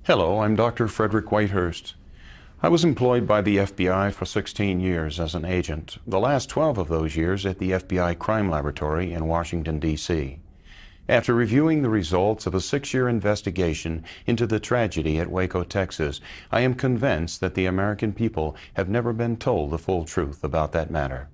Hello, I'm Dr. Frederick Whitehurst. I was employed by the FBI for 16 years as an agent, the last 12 of those years at the FBI Crime Laboratory in Washington, D.C. After reviewing the results of a 6-year investigation into the tragedy at Waco, Texas, I am convinced that the American people have never been told the full truth about that matter.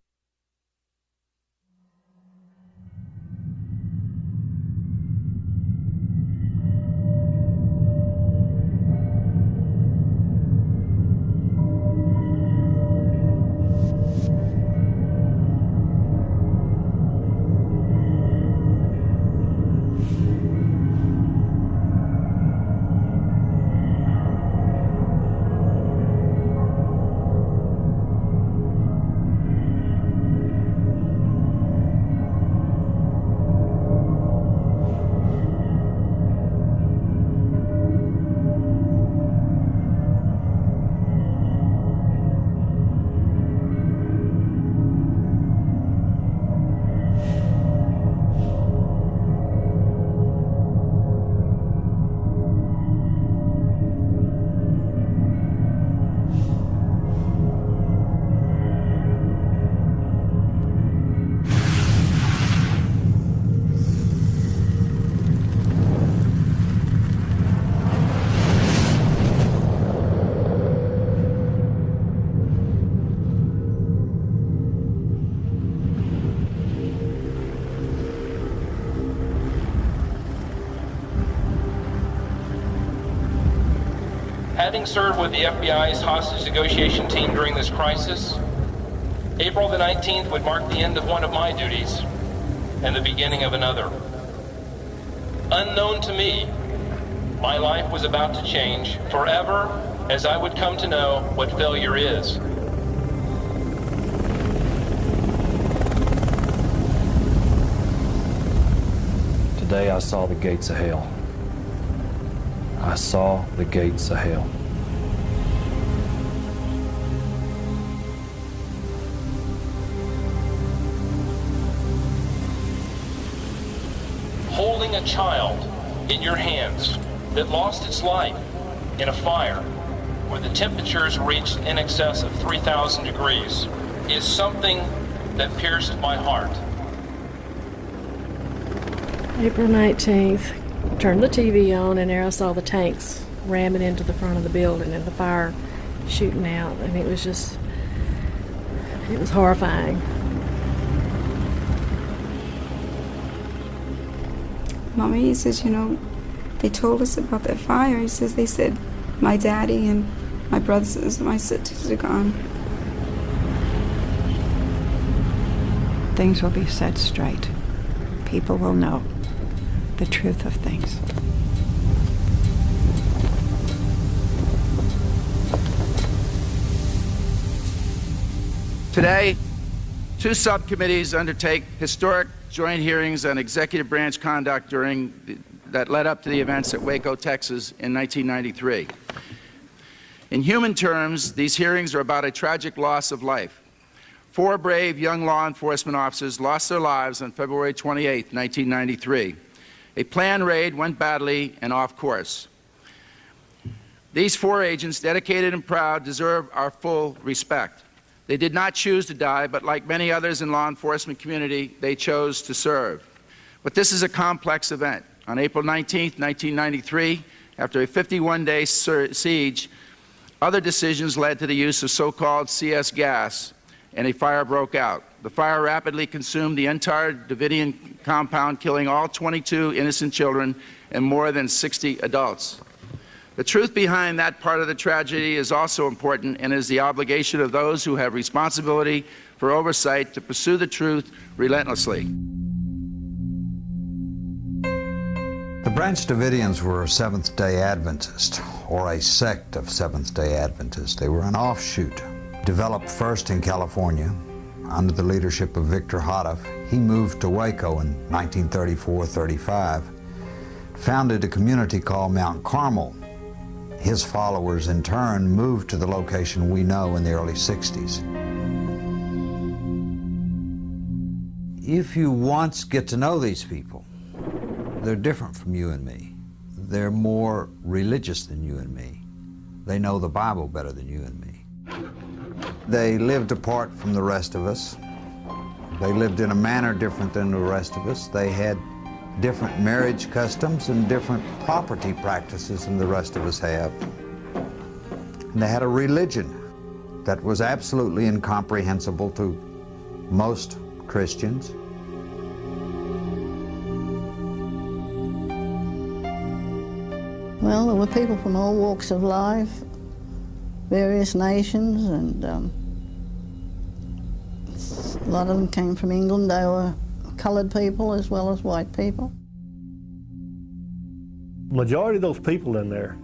Having served with the FBI's hostage negotiation team during this crisis, April the 19th would mark the end of one of my duties and the beginning of another. Unknown to me, my life was about to change forever as I would come to know what failure is. Today I saw the gates of hell. I saw the gates of hell. Holding a child in your hands that lost its life in a fire where the temperatures reached in excess of 3,000 degrees is something that pierced my heart. April 19th. Turned the TV on, and there I saw the tanks ramming into the front of the building and the fire shooting out, and it was horrifying. Mommy, he says, they told us about that fire. He says, they said my daddy and my brothers and my sisters are gone. Things will be set straight. People will know the truth of things. Today, 2 subcommittees undertake historic joint hearings on executive branch conduct that led up to the events at Waco, Texas in 1993. In human terms, these hearings are about a tragic loss of life. 4 brave young law enforcement officers lost their lives on February 28, 1993. A planned raid went badly and off course. These 4 agents, dedicated and proud, deserve our full respect. They did not choose to die, but like many others in law enforcement community, they chose to serve. But this is a complex event. On April 19, 1993, after a 51-day siege, other decisions led to the use of so-called CS gas, and a fire broke out. The fire rapidly consumed the entire Davidian compound, killing all 22 innocent children and more than 60 adults. The truth behind that part of the tragedy is also important, and is the obligation of those who have responsibility for oversight to pursue the truth relentlessly. The Branch Davidians were a Seventh-day Adventist, or a sect of Seventh-day Adventists. They were an offshoot, developed first in California under the leadership of Victor Houteff. He moved to Waco in 1934-35, founded a community called Mount Carmel. His followers, in turn, moved to the location we know in the early 60s. If you once get to know these people, they're different from you and me. they're more religious than you and me. They know the Bible better than you and me. They lived apart from the rest of us. They lived in a manner different than the rest of us. They had different marriage customs and different property practices than the rest of us have. And they had a religion that was absolutely incomprehensible to most Christians. Well, there were people from all walks of life, various nations, and a lot of them came from England. They were colored people as well as white people. Majority of those people in there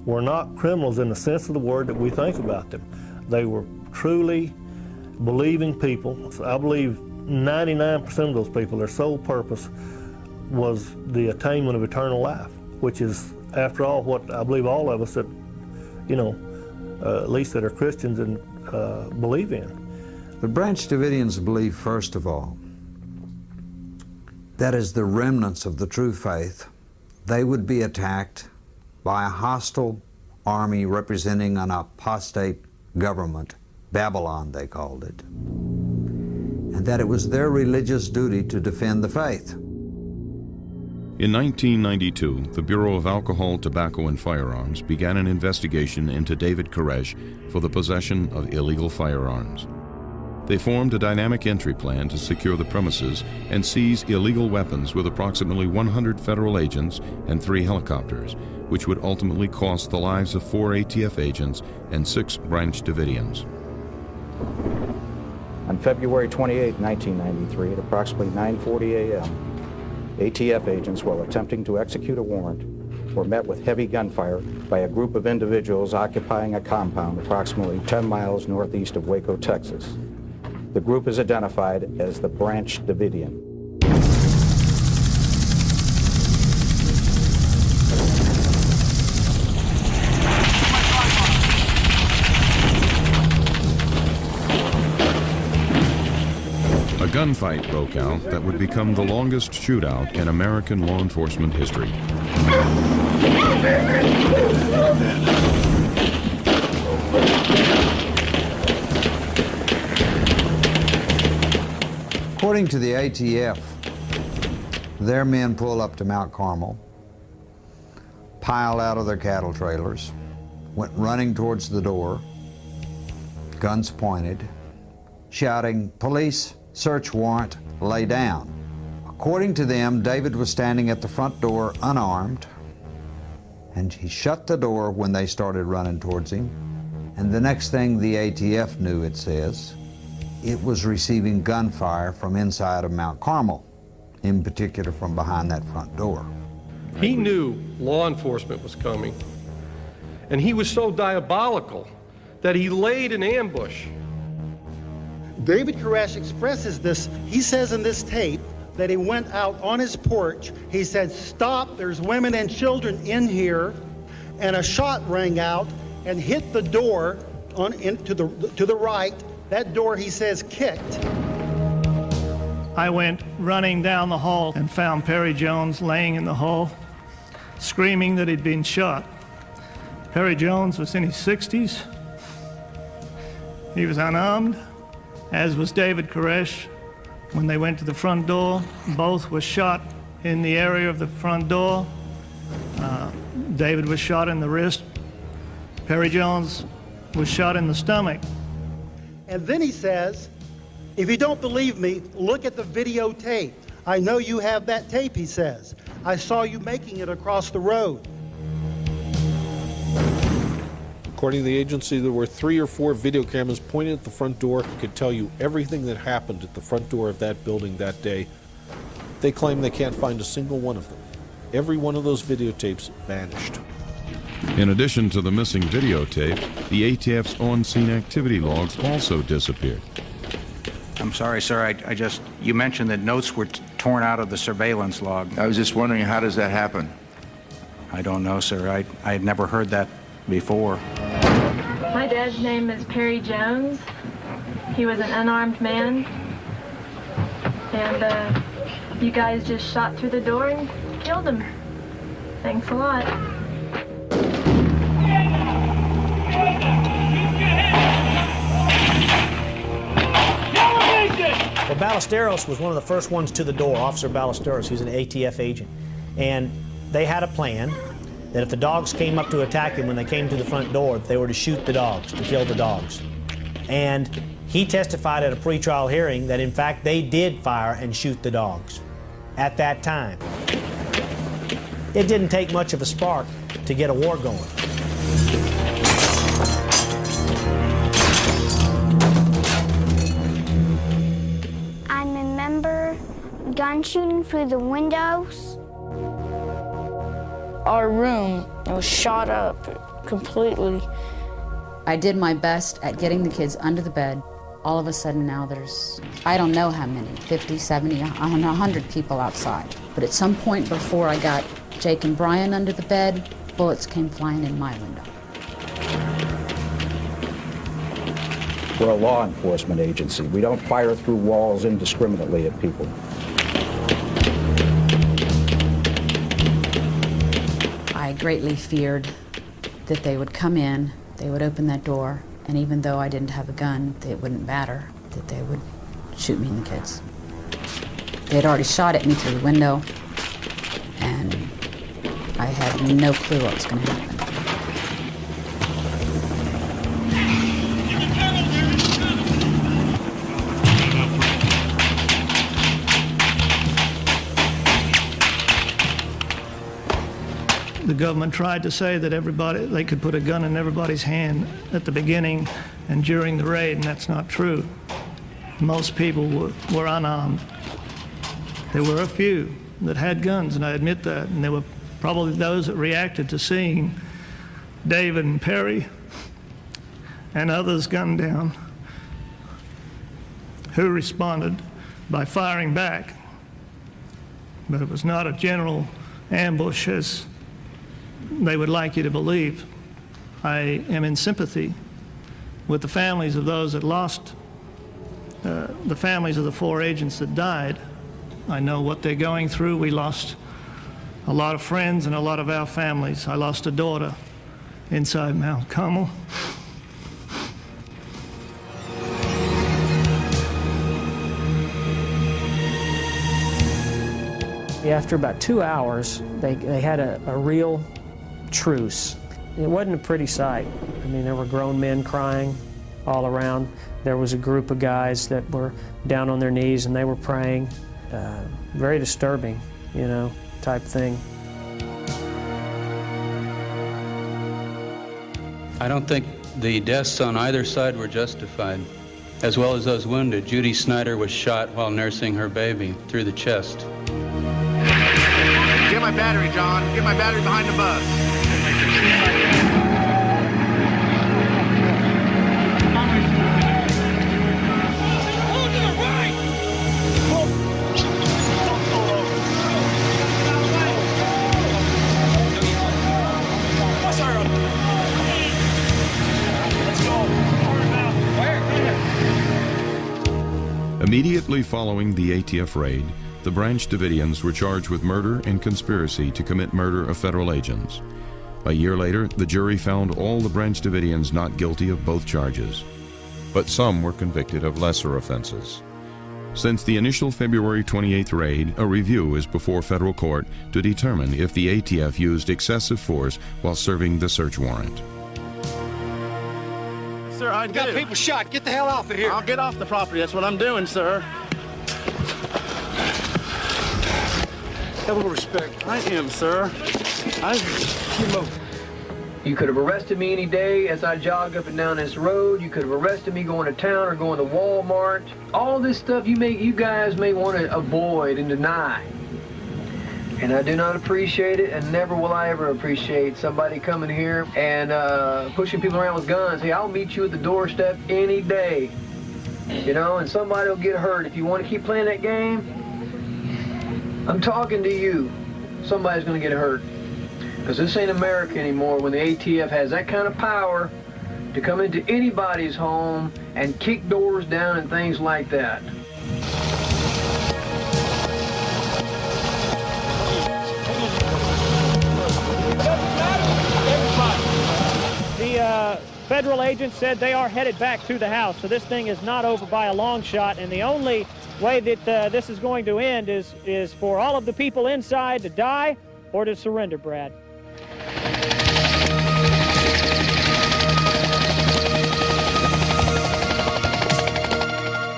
were not criminals in the sense of the word that we think about them. They were truly believing people. So I believe 99% of those people, their sole purpose was the attainment of eternal life, which is, after all, what I believe all of us that, you know, at least that are Christians and believe in. The Branch Davidians believe, first of all, that as the remnants of the true faith, they would be attacked by a hostile army representing an apostate government, Babylon they called it, and that it was their religious duty to defend the faith. In 1992, the Bureau of Alcohol, Tobacco, and Firearms began an investigation into David Koresh for the possession of illegal firearms. They formed a dynamic entry plan to secure the premises and seize illegal weapons with approximately 100 federal agents and 3 helicopters, which would ultimately cost the lives of 4 ATF agents and 6 Branch Davidians. On February 28, 1993, at approximately 9:40 a.m., ATF agents, while attempting to execute a warrant, were met with heavy gunfire by a group of individuals occupying a compound approximately 10 miles northeast of Waco, Texas. The group is identified as the Branch Davidian. A gunfight broke out that would become the longest shootout in American law enforcement history. According to the ATF, their men pull up to Mount Carmel, piled out of their cattle trailers, went running towards the door, guns pointed, shouting, "Police, search warrant, lay down." According to them, David was standing at the front door unarmed, and he shut the door when they started running towards him. And the next thing the ATF knew, it says, it was receiving gunfire from inside of Mount Carmel, in particular from behind that front door. He knew law enforcement was coming, and he was so diabolical that he laid an ambush. David Koresh expresses this. He says in this tape that he went out on his porch. He said, "Stop, there's women and children in here," and a shot rang out and hit the door to the right. That door, he says, kicked. I went running down the hall and found Perry Jones laying in the hall, screaming that he'd been shot. Perry Jones was in his 60s. He was unarmed, as was David Koresh. When they went to the front door, both were shot in the area of the front door. David was shot in the wrist. Perry Jones was shot in the stomach. And then he says, "If you don't believe me, look at the videotape. I know you have that tape," he says. "I saw you making it across the road." According to the agency, there were 3 or 4 video cameras pointed at the front door. Could tell you everything that happened at the front door of that building that day. They claim they can't find a single one of them. Every one of those videotapes vanished. In addition to the missing videotape, the ATF's on-scene activity logs also disappeared. I'm sorry, sir, you mentioned that notes were torn out of the surveillance log. I was just wondering, how does that happen? I don't know, sir. I had never heard that before. My dad's name is Perry Jones. He was an unarmed man. And you guys just shot through the door and killed him. Thanks a lot. Well, Ballesteros was one of the first ones to the door, Officer Ballesteros. He's an ATF agent. And they had a plan that if the dogs came up to attack him when they came to the front door, they were to shoot the dogs, to kill the dogs. And he testified at a pretrial hearing that, in fact, they did fire and shoot the dogs at that time. It didn't take much of a spark to get a war going. I remember gun shooting through the windows. Our room was shot up completely. I did my best at getting the kids under the bed. All of a sudden now there's, I don't know how many, 50, 70, 100 people outside. But at some point before I got Jake and Brian under the bed, bullets came flying in my window. We're a law enforcement agency. We don't fire through walls indiscriminately at people. I greatly feared that they would come in, they would open that door, and even though I didn't have a gun, it wouldn't matter, that they would shoot me and the kids. They had already shot at me through the window, and I had no clue what was going to happen. The government tried to say that they could put a gun in everybody's hand at the beginning and during the raid, and that's not true. Most people were unarmed. There were a few that had guns, and I admit that, and there were probably those that reacted to seeing David and Perry and others gunned down who responded by firing back. But it was not a general ambush as they would like you to believe. I am in sympathy with the families of those that lost, the families of the 4 agents that died. I know what they're going through. We lost a lot of friends and a lot of our families. I lost a daughter inside Mount Carmel. After about 2 hours, they had a real truce. It wasn't a pretty sight. I mean, there were grown men crying all around. There was a group of guys that were down on their knees and they were praying. Very disturbing, you know, type thing. I don't think the deaths on either side were justified, as well as those wounded. Judy Snyder was shot while nursing her baby through the chest. Get my battery, John. Get my battery behind the bus. Immediately following the ATF raid, the Branch Davidians were charged with murder and conspiracy to commit murder of federal agents. A year later, the jury found all the Branch Davidians not guilty of both charges, but some were convicted of lesser offenses. Since the initial February 28th raid, a review is before federal court to determine if the ATF used excessive force while serving the search warrant. Sir, I got people shot. Get the hell off of here. I'll get off the property. That's what I'm doing, sir. Have a little respect. I am, sir. You could have arrested me any day as I jog up and down this road. You could have arrested me going to town or going to Walmart. All this stuff you guys may want to avoid and deny. And I do not appreciate it, and never will I ever appreciate somebody coming here and pushing people around with guns. Hey, I'll meet you at the doorstep any day. You know, and somebody will get hurt. If you want to keep playing that game, I'm talking to you. Somebody's going to get hurt. Because this ain't America anymore when the ATF has that kind of power to come into anybody's home and kick doors down and things like that. Federal agents said they are headed back to the house, so this thing is not over by a long shot, and the only way that this is going to end is for all of the people inside to die or to surrender, Brad.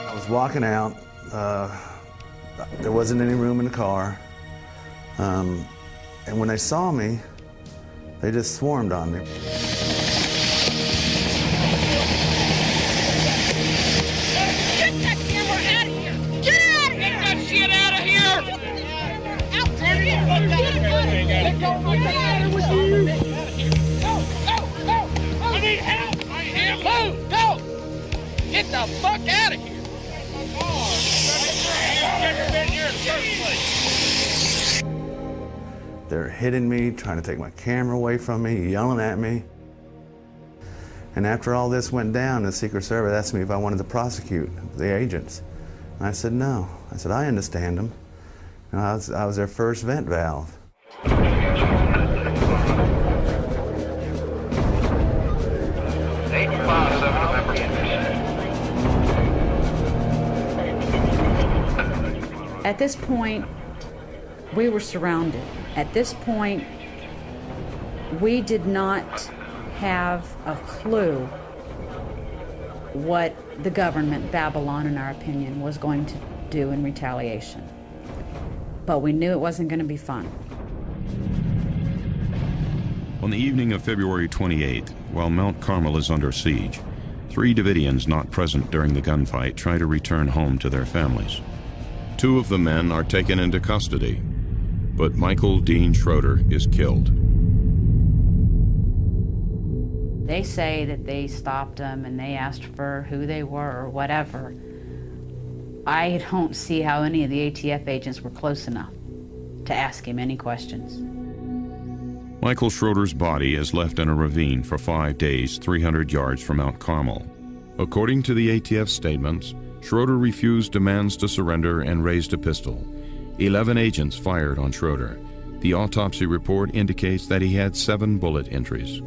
I was walking out. There wasn't any room in the car. And when they saw me, they just swarmed on me. Get the fuck out of here! They're hitting me, trying to take my camera away from me, yelling at me. And after all this went down, the Secret Service asked me if I wanted to prosecute the agents. And I said no. I said, I understand them. And I was their first vent valve. At this point, we were surrounded. At this point, we did not have a clue what the government, Babylon, in our opinion, was going to do in retaliation. But we knew it wasn't going to be fun. On the evening of February 28th, while Mount Carmel is under siege, 3 Davidians not present during the gunfight try to return home to their families. 2 of the men are taken into custody, but Michael Dean Schroeder is killed. They say that they stopped them and they asked for who they were or whatever. I don't see how any of the ATF agents were close enough to ask him any questions. Michael Schroeder's body is left in a ravine for 5 days, 300 yards from Mount Carmel. According to the ATF statements, Schroeder refused demands to surrender and raised a pistol. 11 agents fired on Schroeder. The autopsy report indicates that he had 7 bullet entries.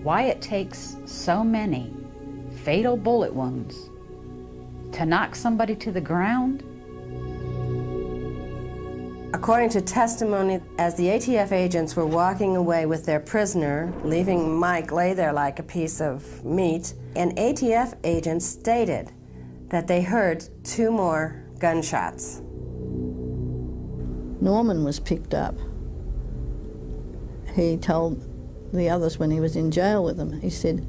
Why it takes so many fatal bullet wounds to knock somebody to the ground? According to testimony, as the ATF agents were walking away with their prisoner, leaving Mike lay there like a piece of meat, an ATF agent stated that they heard 2 more gunshots. Norman was picked up. He told the others when he was in jail with them, he said,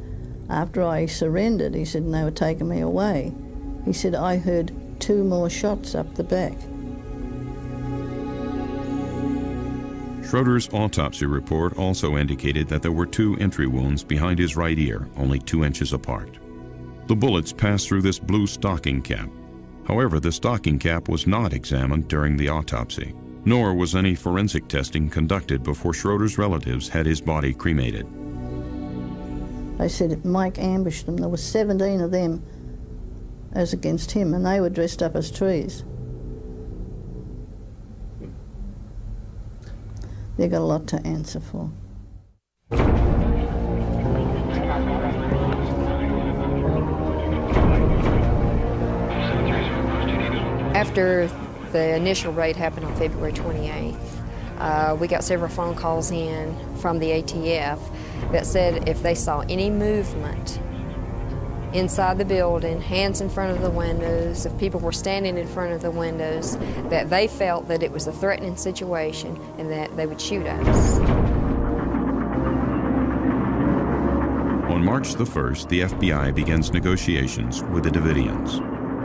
after I surrendered, he said, and they were taking me away, he said, I heard 2 more shots up the back. Schroeder's autopsy report also indicated that there were 2 entry wounds behind his right ear, only 2 inches apart. The bullets passed through this blue stocking cap. However, the stocking cap was not examined during the autopsy, nor was any forensic testing conducted before Schroeder's relatives had his body cremated. They said Mike ambushed them. There were 17 of them as against him, and they were dressed up as trees. They've got a lot to answer for. After the initial raid happened on February 28th, we got several phone calls in from the ATF that said if they saw any movement inside the building, hands in front of the windows, if people were standing in front of the windows, that they felt that it was a threatening situation and that they would shoot us. On March the 1st, the FBI begins negotiations with the Davidians.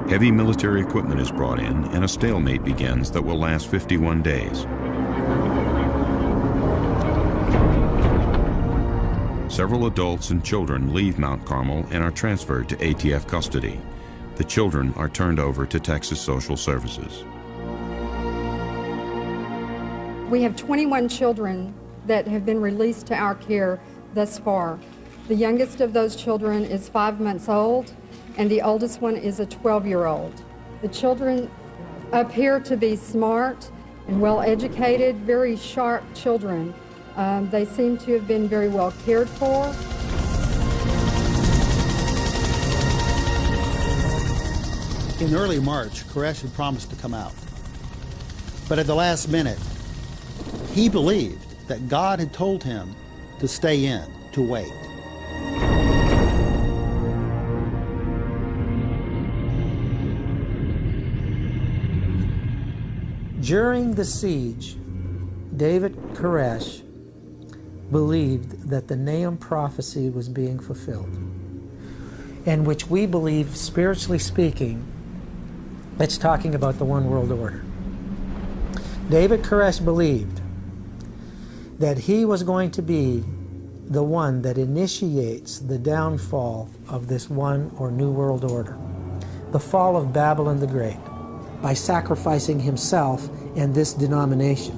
Heavy military equipment is brought in and a stalemate begins that will last 51 days. Several adults and children leave Mount Carmel and are transferred to ATF custody. The children are turned over to Texas Social Services. We have 21 children that have been released to our care thus far. The youngest of those children is 5 months old, and the oldest one is a 12-year-old. The children appear to be smart and well-educated, very sharp children. They seem to have been very well cared for. In early March, Koresh had promised to come out. But at the last minute, he believed that God had told him to stay in, to wait. During the siege, David Koresh believed that the Nahum prophecy was being fulfilled, and which we believe, spiritually speaking, it's talking about the one world order. David Koresh believed that he was going to be the one that initiates the downfall of this one or new world order, the fall of Babylon the Great, by sacrificing himself and this denomination.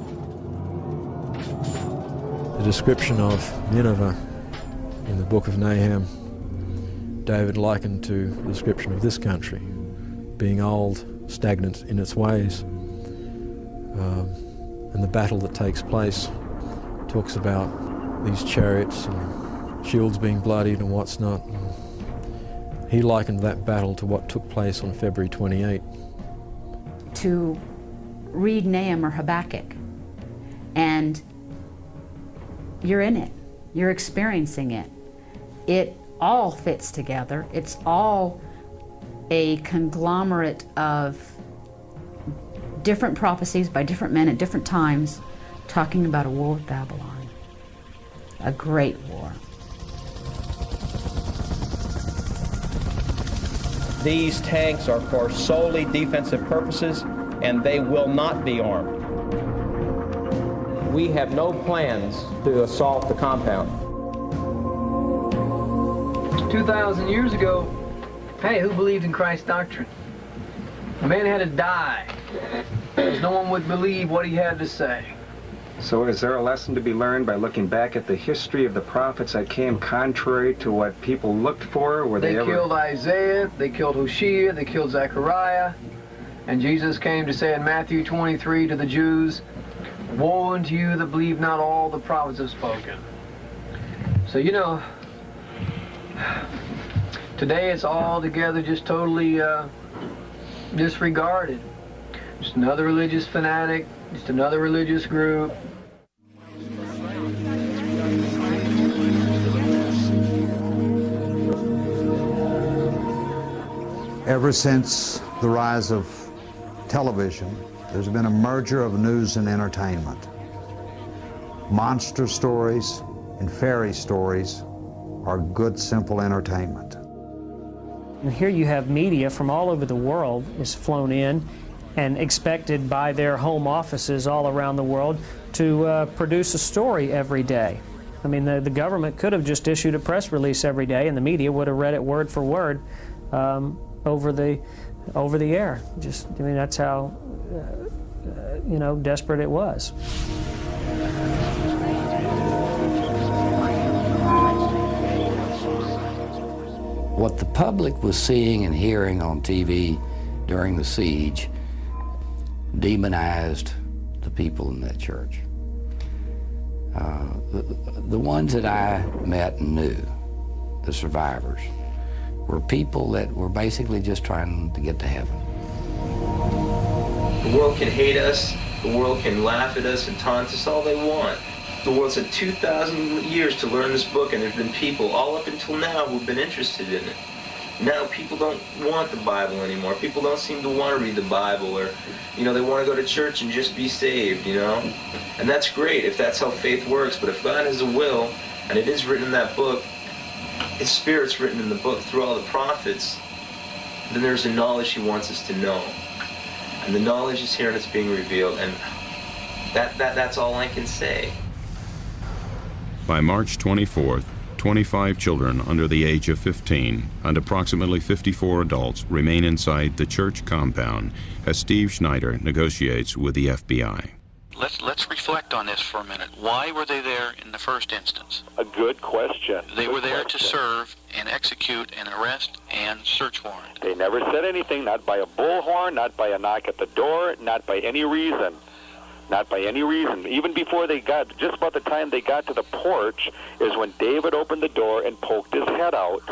The description of Nineveh in the book of Nahum, David likened to the description of this country, being old, stagnant in its ways. And the battle that takes place talks about these chariots and shields being bloodied and what's not. He likened that battle to what took place on February 28. To read Nahum or Habakkuk, and you're in it, you're experiencing it. It all fits together. It's all a conglomerate of different prophecies by different men at different times, talking about a war with Babylon, a great war. These tanks are for solely defensive purposes, and they will not be armed. We have no plans to assault the compound. 2,000 years ago, hey, who believed in Christ's doctrine? A man had to die, because no one would believe what he had to say. So is there a lesson to be learned by looking back at the history of the prophets that came contrary to what people looked for? Were they ever... killed Isaiah, they killed Hosea, they killed Zechariah, and Jesus came to say in Matthew 23 to the Jews, "Woe unto you that believe not all the prophets have spoken." So, you know, today it's all together just totally disregarded. Just another religious fanatic, just another religious group. Ever since the rise of television, there's been a merger of news and entertainment. Monster stories and fairy stories are good, simple entertainment. And here you have media from all over the world is flown in and expected by their home offices all around the world to produce a story every day. I mean, the government could have just issued a press release every day, and the media would have read it word for word over the air. Just, I mean, that's how you know, desperate it was. What the public was seeing and hearing on TV during the siege demonized the people in that church. The ones that I met and knew, the survivors, were people that were basically just trying to get to heaven. The world can hate us, the world can laugh at us and taunt us all they want. The world's had 2,000 years to learn this book, and there's been people all up until now who've been interested in it. Now people don't want the Bible anymore. People don't seem to want to read the Bible, or, you know, they want to go to church and just be saved, you know? And that's great if that's how faith works, but if God has a will, and it is written in that book, His Spirit's written in the book through all the prophets, then there's a knowledge He wants us to know. And the knowledge is here and it's being revealed, and that's all I can say. By March 24th, 25 children under the age of 15 and approximately 54 adults remain inside the church compound as Steve Schneider negotiates with the FBI. Let's reflect on this for a minute. Why were they there in the first instance? A good question. They were there to serve and execute an arrest and search warrant. They never said anything, not by a bullhorn, not by a knock at the door, not by any reason. Not by any reason. Even before they got, just about the time they got to the porch is when David opened the door and poked his head out.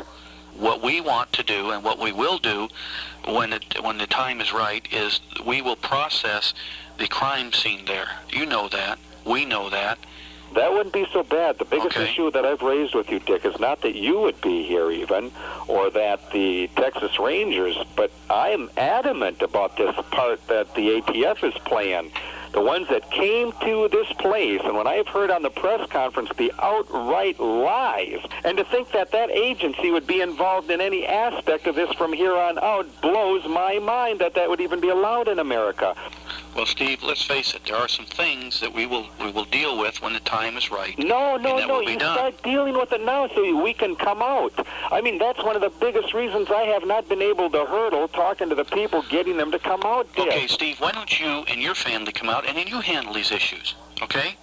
What we want to do and what we will do when the time is right is we will process the crime scene there. You know that. We know that. That wouldn't be so bad. The biggest issue that I've raised with you, Dick, is not that you would be here even, or that the Texas Rangers, but I am adamant about this part that the ATF is playing. The ones that came to this place, and when I've heard on the press conference the outright lies, and to think that that agency would be involved in any aspect of this from here on out blows my mind that that would even be allowed in America. Well, Steve, let's face it. There are some things that we will deal with when the time is right. No. You start dealing with it now so we can come out. I mean, that's one of the biggest reasons I have not been able to hurdle talking to the people, getting them to come out, Dick. Okay, Steve, why don't you and your family come out and then you handle these issues, okay?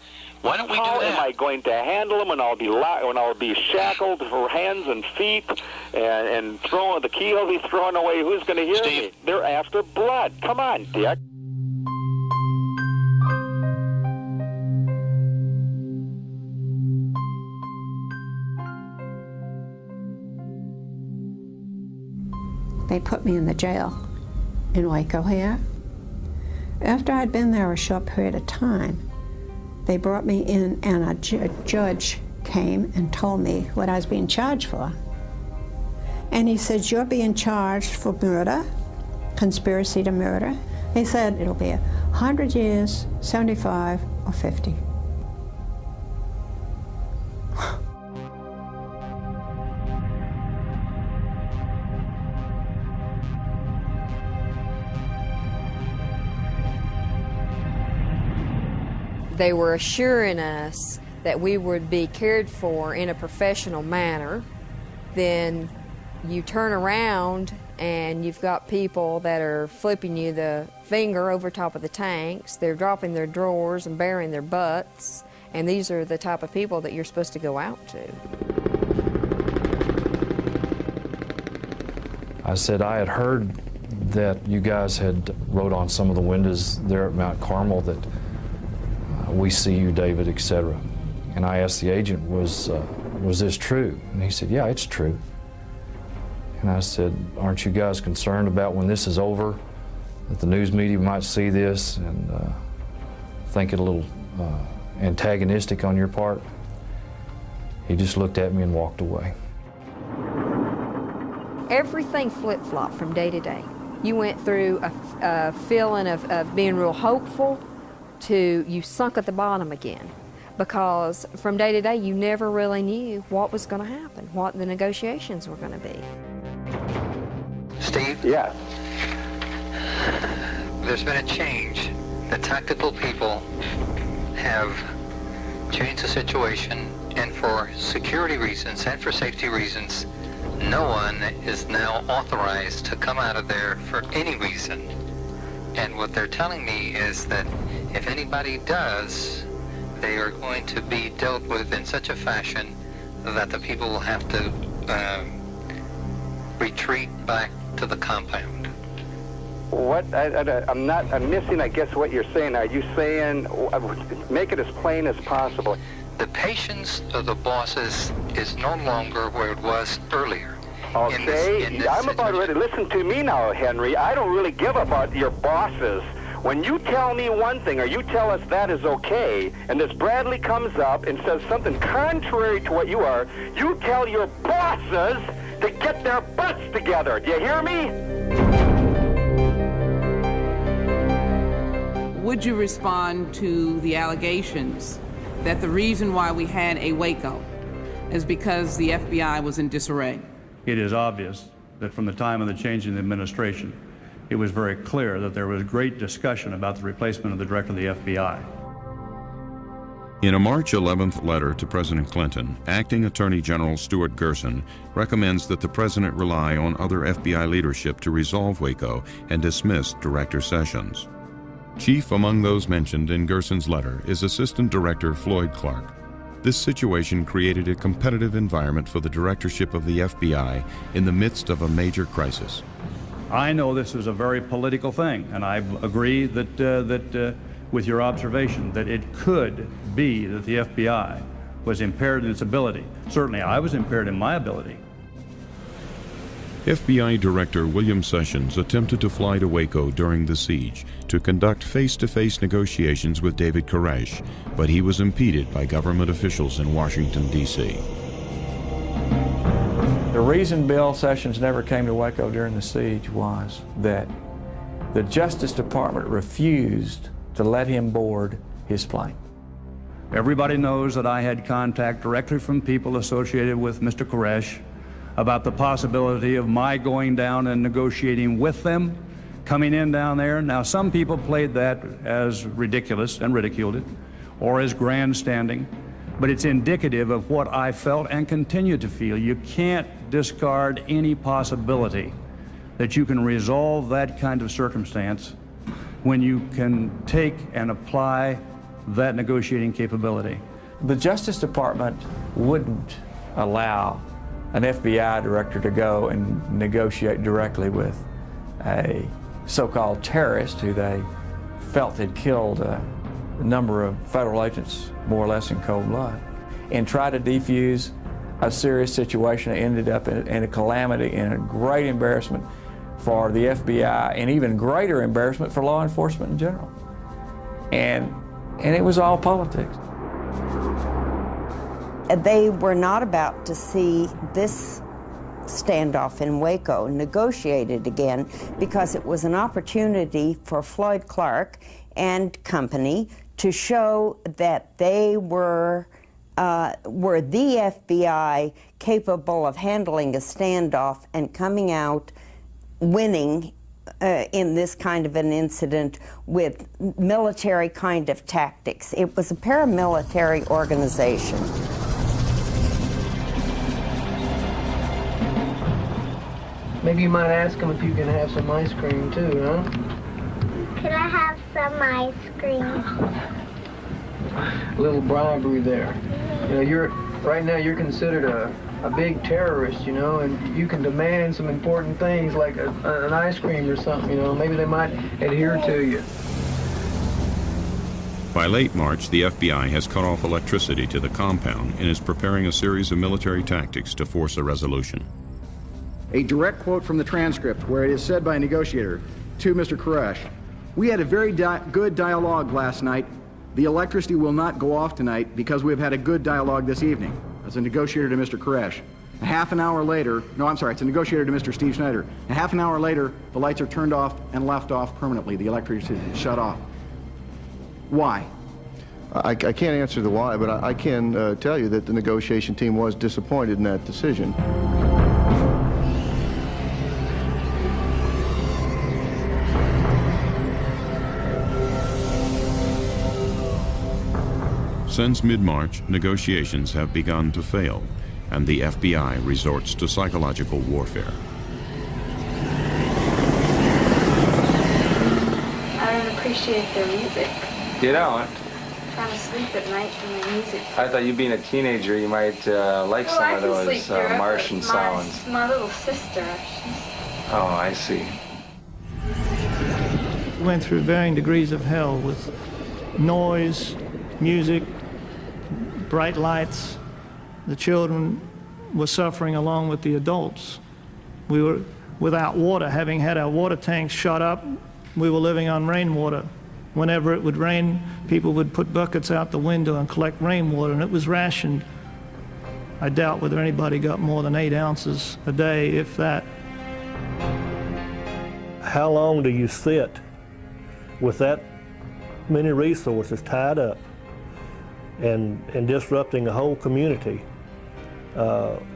Why don't we do that? How am I going to handle them when I'll be shackled for hands and feet and throwing the key will be thrown away? Who's going to hear me? They're after blood. Come on, Dick. They put me in the jail in Waco here. After I'd been there a short period of time, they brought me in and a judge came and told me what I was being charged for. And he said, you're being charged for murder, conspiracy to murder. He said, it'll be 100 years, 75, or 50. They were assuring us that we would be cared for in a professional manner. Then you turn around and you've got people that are flipping you the finger over top of the tanks. They're dropping their drawers and baring their butts. And these are the type of people that you're supposed to go out to. I said I had heard that you guys had wrote on some of the windows there at Mount Carmel that we see you, David, etc. And I asked the agent, was this true? And he said, yeah, it's true. And I said, aren't you guys concerned about when this is over, that the news media might see this and think it a little antagonistic on your part? He just looked at me and walked away. Everything flip-flopped from day to day. You went through a feeling of being real hopeful to you sunk at the bottom again, because from day to day you never really knew what was going to happen, what the negotiations were going to be. Steve? Yes. There's been a change. The tactical people have changed the situation, and for security reasons and for safety reasons, no one is now authorized to come out of there for any reason. And what they're telling me is that if anybody does, they are going to be dealt with in such a fashion that the people will have to retreat back to the compound. What? I'm missing, I guess, what you're saying. Are you saying, make it as plain as possible? The patience of the bosses is no longer where it was earlier. Okay, I'm about ready. Listen to me now, Henry. I don't really give about your bosses. When you tell me one thing, or you tell us that is okay, and this Bradley comes up and says something contrary to what you are, you tell your bosses to get their butts together. Do you hear me? Would you respond to the allegations that the reason why we had a Waco is because the FBI was in disarray? It is obvious that from the time of the change in the administration, it was very clear that there was great discussion about the replacement of the director of the FBI. In a March 11th letter to President Clinton, Acting Attorney General Stuart Gerson recommends that the president rely on other FBI leadership to resolve Waco and dismiss Director Sessions. Chief among those mentioned in Gerson's letter is Assistant Director Floyd Clark. This situation created a competitive environment for the directorship of the FBI in the midst of a major crisis. I know this is a very political thing, and I agree that with your observation that it could be that the FBI was impaired in its ability. Certainly I was impaired in my ability. FBI Director William Sessions attempted to fly to Waco during the siege to conduct face-to-face negotiations with David Koresh, but he was impeded by government officials in Washington, D.C. The reason Bill Sessions never came to Waco during the siege was that the Justice Department refused to let him board his plane. Everybody knows that I had contact directly from people associated with Mr. Koresh about the possibility of my going down and negotiating with them, coming in down there. Now, some people played that as ridiculous and ridiculed it, or as grandstanding, but it's indicative of what I felt and continue to feel. You can't discard any possibility that you can resolve that kind of circumstance when you can take and apply that negotiating capability. The Justice Department wouldn't allow an FBI director to go and negotiate directly with a so-called terrorist who they felt had killed a number of federal agents more or less in cold blood, and try to defuse a serious situation that ended up in a calamity and a great embarrassment for the FBI and even greater embarrassment for law enforcement in general. And it was all politics. They were not about to see this standoff in Waco negotiated again because it was an opportunity for Floyd Clark and company to show that they were the FBI capable of handling a standoff and coming out winning in this kind of an incident with military kind of tactics. It was a paramilitary organization. Maybe you might ask them if you can have some ice cream too, huh? Could I have some ice cream? A little bribery there. You know, right now you're considered a big terrorist, you know, and you can demand some important things like an ice cream or something, you know. Maybe they might adhere to you. By late March, the FBI has cut off electricity to the compound and is preparing a series of military tactics to force a resolution. A direct quote from the transcript where it is said by a negotiator to Mr. Koresh, "We had a very good dialogue last night. The electricity will not go off tonight because we have had a good dialogue this evening." As a negotiator to Mr. Koresh. A half an hour later, no, I'm sorry, it's a negotiator to Mr. Steve Schneider. A half an hour later, the lights are turned off and left off permanently. The electricity is shut off. Why? I can't answer the why, but I can tell you that the negotiation team was disappointed in that decision. Since mid-March, negotiations have begun to fail, and the FBI resorts to psychological warfare. I don't appreciate their music. You don't? I'm trying to sleep at night from the music. I thought you being a teenager, you might like some of those Martian sounds. My little sister. Oh, I see. We went through varying degrees of hell with noise, music, bright lights. The children were suffering along with the adults. We were without water, having had our water tanks shut up. We were living on rainwater. Whenever it would rain, people would put buckets out the window and collect rainwater, and it was rationed. I doubt whether anybody got more than 8 ounces a day, if that. How long do you sit with that many resources tied up and disrupting a whole community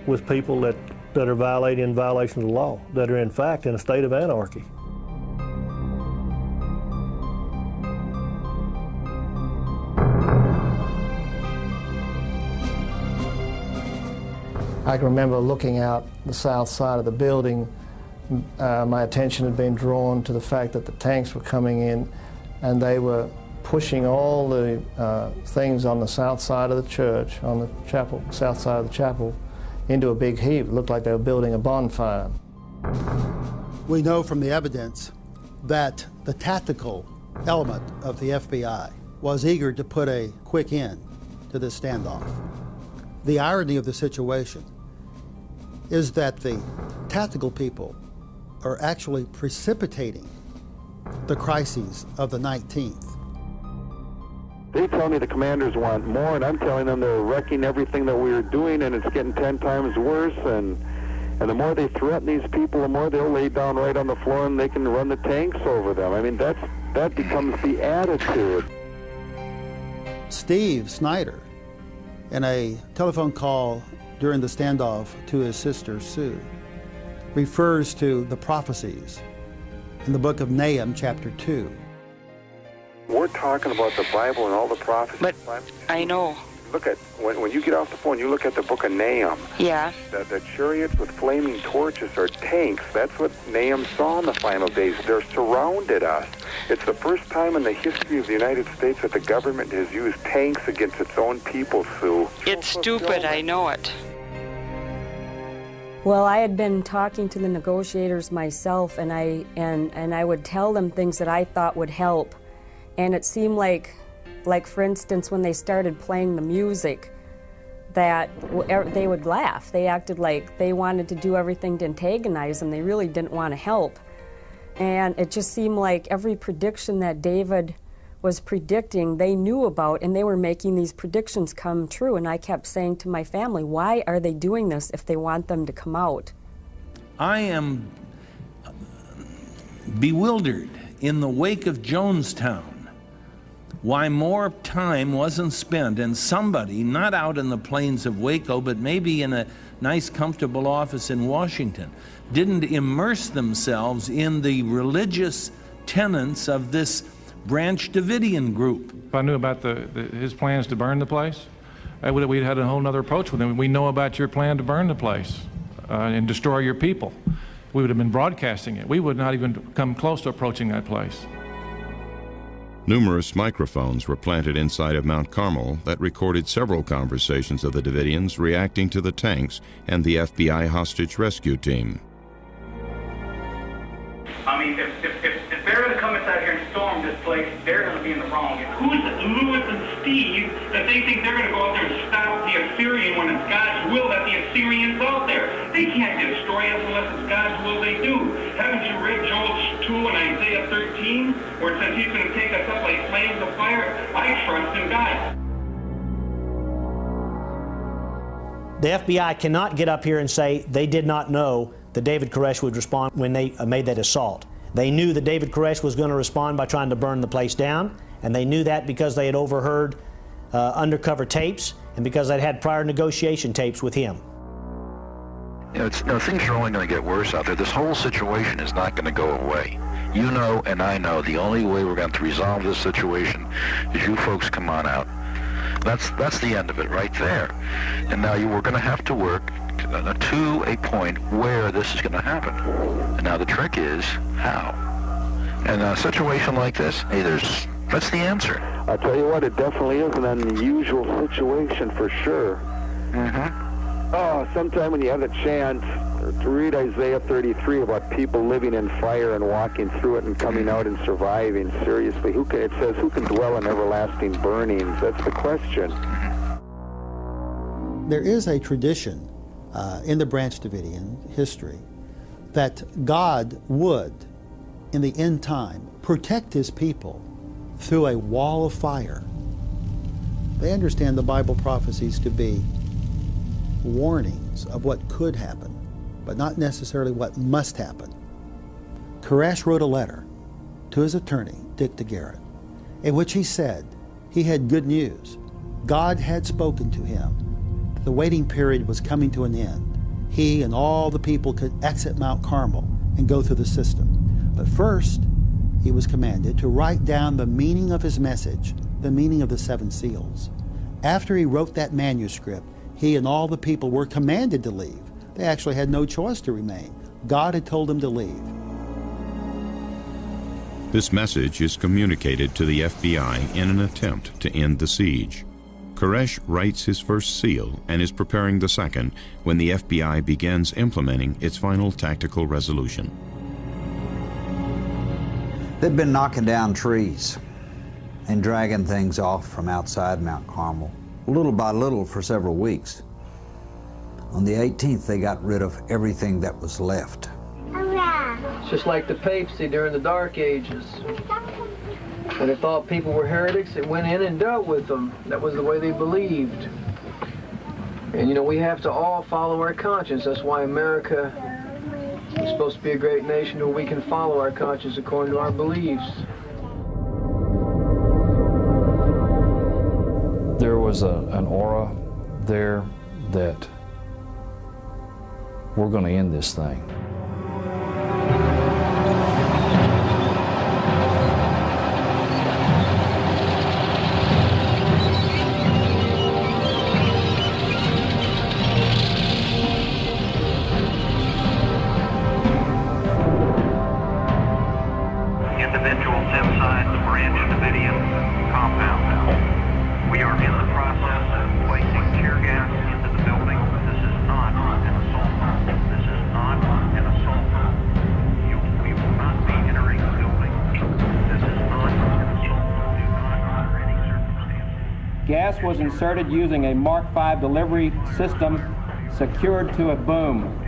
with people that are violating violations of the law, that are in fact in a state of anarchy? I can remember looking out the south side of the building. My attention had been drawn to the fact that the tanks were coming in and they were pushing all the things on the south side of the church, on the chapel, south side of the chapel, into a big heap. It looked like they were building a bonfire. We know from the evidence that the tactical element of the FBI was eager to put a quick end to this standoff. The irony of the situation is that the tactical people are actually precipitating the crises of the 19th. They tell me the commanders want more, and I'm telling them they're wrecking everything that we were doing, and it's getting 10 times worse. And the more they threaten these people, the more they'll lay down right on the floor, and they can run the tanks over them. I mean, that becomes the attitude. Steve Snyder, in a telephone call during the standoff to his sister Sue, refers to the prophecies in the book of Nahum, chapter 2. We're talking about the Bible and all the prophecies. But I know. Look at, when you get off the phone, you look at the book of Nahum. Yeah. The chariots with flaming torches are tanks. That's what Nahum saw in the final days. They're surrounded us. It's the first time in the history of the United States that the government has used tanks against its own people, Sue. It's stupid, I know it. Well, I had been talking to the negotiators myself, and I would tell them things that I thought would help. And it seemed like for instance, when they started playing the music, that they would laugh. They acted like they wanted to do everything to antagonize them. They really didn't want to help. And it just seemed like every prediction that David was predicting, they knew about, and they were making these predictions come true. And I kept saying to my family, why are they doing this if they want them to come out? I am bewildered in the wake of Jonestown why more time wasn't spent, and somebody, not out in the plains of Waco, but maybe in a nice, comfortable office in Washington, didn't immerse themselves in the religious tenets of this Branch Davidian group. If I knew about his plans to burn the place, we'd had a whole other approach with him. We know about your plan to burn the place and destroy your people. We would have been broadcasting it. We would not even come close to approaching that place. Numerous microphones were planted inside of Mount Carmel that recorded several conversations of the Davidians reacting to the tanks and the FBI hostage rescue team. I mean, if they're going to come inside here and storm this place, they're going to be in the wrong. Who's Louis and Steve that they think they're going to go out there and stop the Assyrian when it's God's will that the Assyrian's out there? They can't destroy us unless it's God's will they do. Haven't you read Joel 2 and Isaiah 13, where it says he's going to take us up like flames of fire? I trust in God. The FBI cannot get up here and say they did not know that David Koresh would respond when they made that assault. They knew that David Koresh was going to respond by trying to burn the place down, and they knew that because they had overheard undercover tapes and because they'd had prior negotiation tapes with him. You know, things are only going to get worse out there. This whole situation is not going to go away. You know and I know the only way we're going to resolve this situation is you folks come on out. That's the end of it right there. And now we're going to have to work to a point where this is going to happen. And now the trick is how. And a situation like this, hey, that's the answer. I'll tell you what, it definitely is an unusual situation for sure. Mm-hmm. Oh, sometime when you have a chance to read Isaiah 33 about people living in fire and walking through it and coming out and surviving, seriously, it says, who can dwell in everlasting burnings? That's the question. There is a tradition in the Branch Davidian history that God would, in the end time, protect his people through a wall of fire. They understand the Bible prophecies to be warnings of what could happen, but not necessarily what must happen. Koresh wrote a letter to his attorney, Dick DeGarrett, in which he said he had good news. God had spoken to him. The waiting period was coming to an end. He and all the people could exit Mount Carmel and go through the system. But first, he was commanded to write down the meaning of his message, the meaning of the 7 seals. After he wrote that manuscript, he and all the people were commanded to leave. They actually had no choice to remain. God had told them to leave. This message is communicated to the FBI in an attempt to end the siege. Koresh writes his first seal and is preparing the second when the FBI begins implementing its final tactical resolution. They've been knocking down trees and dragging things off from outside Mount Carmel, little by little for several weeks. On the 18th, they got rid of everything that was left. It's just like the papacy during the Dark Ages. When they thought people were heretics, it went in and dealt with them. That was the way they believed. And you know, we have to all follow our conscience. That's why America is supposed to be a great nation where we can follow our conscience according to our beliefs. There was an aura there that we're going to end this thing. Individuals inside the Branch Davidian compound. We are in the process of placing tear gas into the building. This is not an assault. This is not an assault. We will not be entering the building. This is not an assault. Do not, under any circumstances. Gas was inserted using a Mark V delivery system secured to a boom.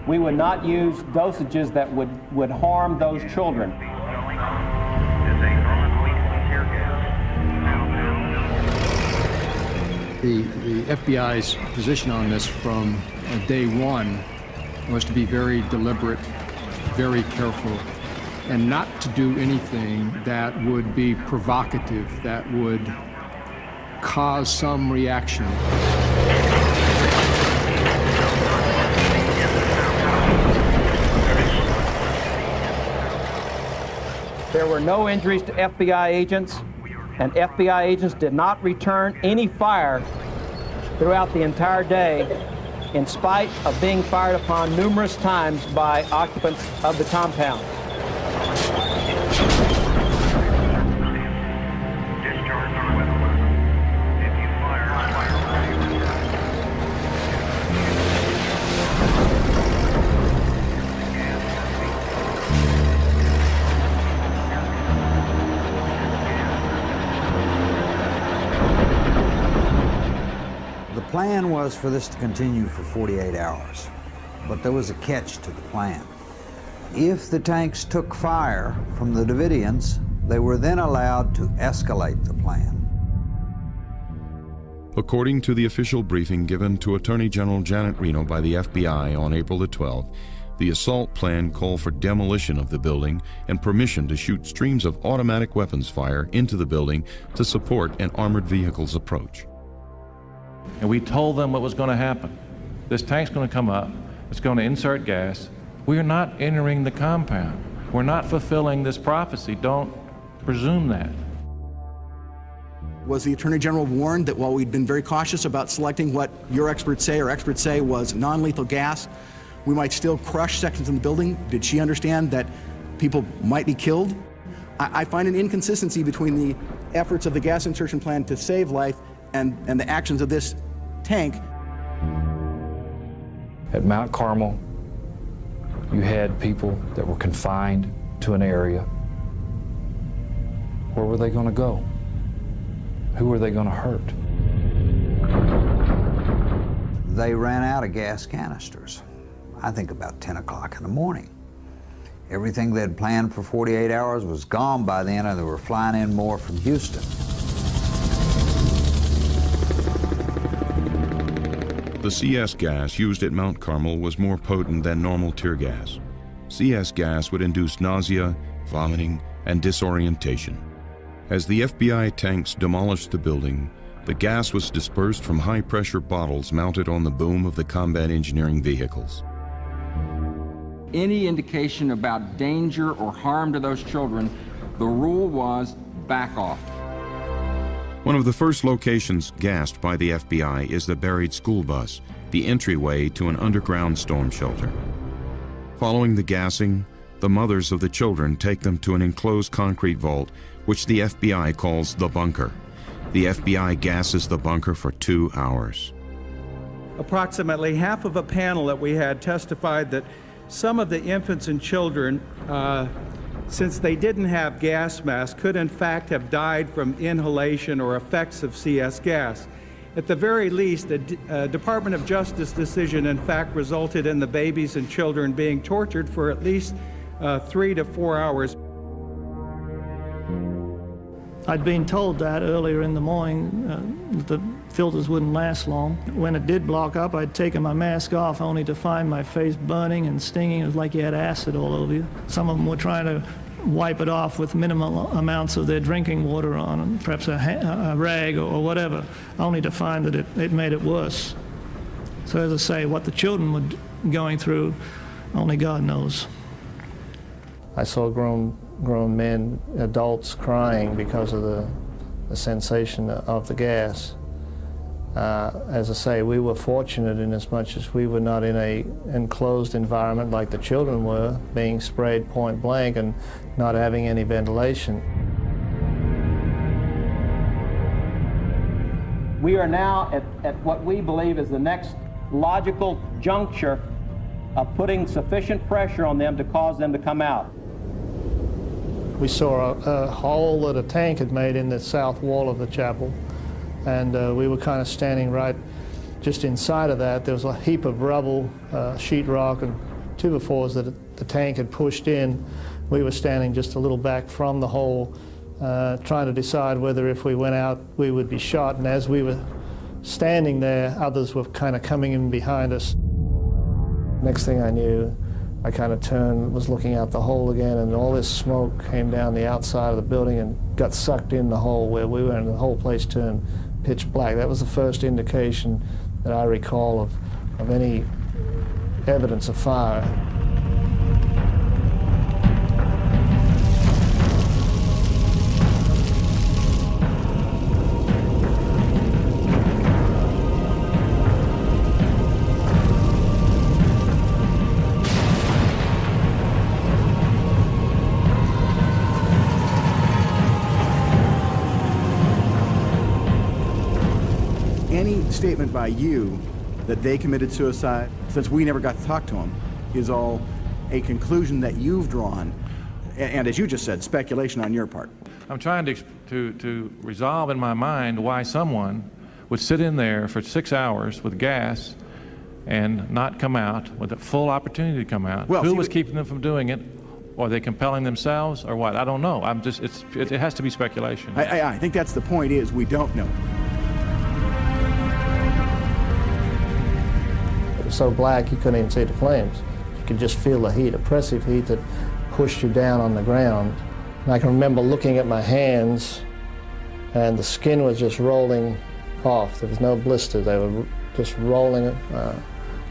We would not use dosages that would harm those children. The FBI's position on this from day one was to be very deliberate, very careful, and not to do anything that would be provocative, that would cause some reaction. There were no injuries to FBI agents, and FBI agents did not return any fire throughout the entire day, in spite of being fired upon numerous times by occupants of the compound. The plan was for this to continue for 48 hours, but there was a catch to the plan. If the tanks took fire from the Davidians, they were then allowed to escalate the plan. According to the official briefing given to Attorney General Janet Reno by the FBI on April the 12th, the assault plan called for demolition of the building and permission to shoot streams of automatic weapons fire into the building to support an armored vehicle's approach. And we told them what was going to happen. This tank's going to come up, it's going to insert gas. We're not entering the compound. We're not fulfilling this prophecy. Don't presume that. Was the Attorney General warned that while we'd been very cautious about selecting what your experts say or experts say was non-lethal gas, we might still crush sections in the building? Did she understand that people might be killed? I find an inconsistency between the efforts of the gas insertion plan to save life and the actions of this tank. At Mount Carmel, you had people that were confined to an area. Where were they going to go? Who were they going to hurt? They ran out of gas canisters, I think about 10 o'clock in the morning. Everything they had planned for 48 hours was gone by then, and they were flying in more from Houston. The CS gas used at Mount Carmel was more potent than normal tear gas. CS gas would induce nausea, vomiting, and disorientation. As the FBI tanks demolished the building, the gas was dispersed from high-pressure bottles mounted on the boom of the combat engineering vehicles. Any indication about danger or harm to those children, the rule was back off. One of the first locations gassed by the FBI is the buried school bus, the entryway to an underground storm shelter. Following the gassing, the mothers of the children take them to an enclosed concrete vault, which the FBI calls the bunker. The FBI gasses the bunker for 2 hours. Approximately half of a panel that we had testified that some of the infants and children, since they didn't have gas masks, could in fact have died from inhalation or effects of CS gas. At the very least, a Department of Justice decision in fact resulted in the babies and children being tortured for at least 3 to 4 hours. I'd been told that earlier in the morning, that the filters wouldn't last long. When it did block up, I'd taken my mask off only to find my face burning and stinging. It was like you had acid all over you. Some of them were trying to wipe it off with minimal amounts of their drinking water on, and perhaps a rag or whatever, only to find that it made it worse. So as I say, what the children were going through, only God knows. I saw grown men, adults, crying because of the sensation of the gas. As I say, we were fortunate in as much as we were not in an enclosed environment like the children were, being sprayed point blank and not having any ventilation. We are now at what we believe is the next logical juncture of putting sufficient pressure on them to cause them to come out. We saw a hole that a tank had made in the south wall of the chapel, and we were kind of standing right just inside of that. There was a heap of rubble, sheetrock, and 2x4s that the tank had pushed in. We were standing just a little back from the hole, trying to decide whether if we went out we would be shot, and as we were standing there, others were kind of coming in behind us. Next thing I knew, I kind of turned, was looking out the hole again, and all this smoke came down the outside of the building and got sucked in the hole where we were, and the whole place turned pitch black. That was the first indication that I recall of any evidence of fire. Any statement by you that they committed suicide, since we never got to talk to them, is all a conclusion that you've drawn, and as you just said, speculation on your part. I'm trying to resolve in my mind why someone would sit in there for 6 hours with gas and not come out with a full opportunity to come out. Well, who was keeping them from doing it? Or are they compelling themselves, or what? I don't know. It has to be speculation. I think that's the point, is we don't know. It was so black you couldn't even see the flames. You could just feel the heat, oppressive heat that pushed you down on the ground. And I can remember looking at my hands, and the skin was just rolling off. There was no blisters. They were just rolling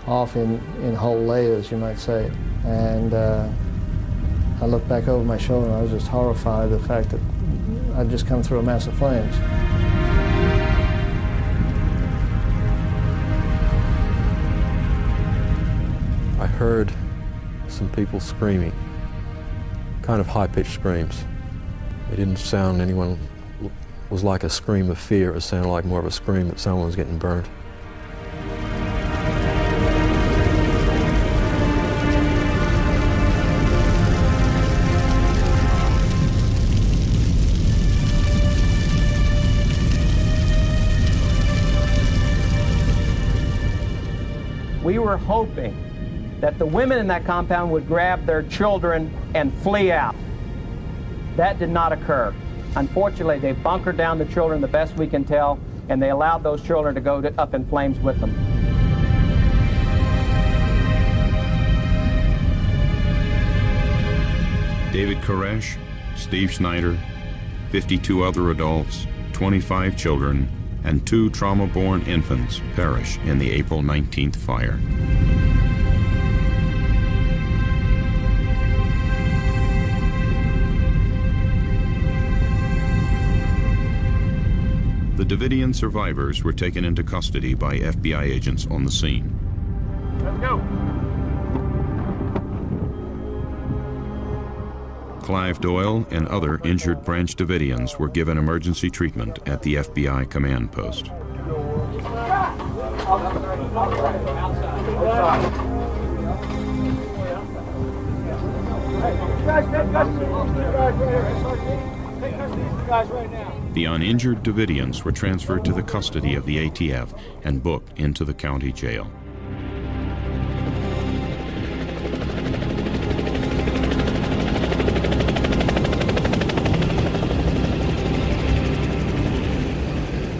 off in whole layers, you might say. And I looked back over my shoulder, and I was just horrified at the fact that I'd just come through a mass of flames. I heard some people screaming, kind of high-pitched screams. It didn't sound anyone was like a scream of fear. It sounded like more of a scream that someone was getting burned. We were hoping that the women in that compound would grab their children and flee out. That did not occur. Unfortunately, they bunkered down the children the best we can tell, and they allowed those children to go up in flames with them. David Koresh, Steve Schneider, 52 other adults, 25 children, and 2 trauma-born infants perish in the April 19th fire. The Davidian survivors were taken into custody by FBI agents on the scene. Let's go. Clive Doyle and other injured Branch Davidians were given emergency treatment at the FBI command post. The uninjured Davidians were transferred to the custody of the ATF and booked into the county jail.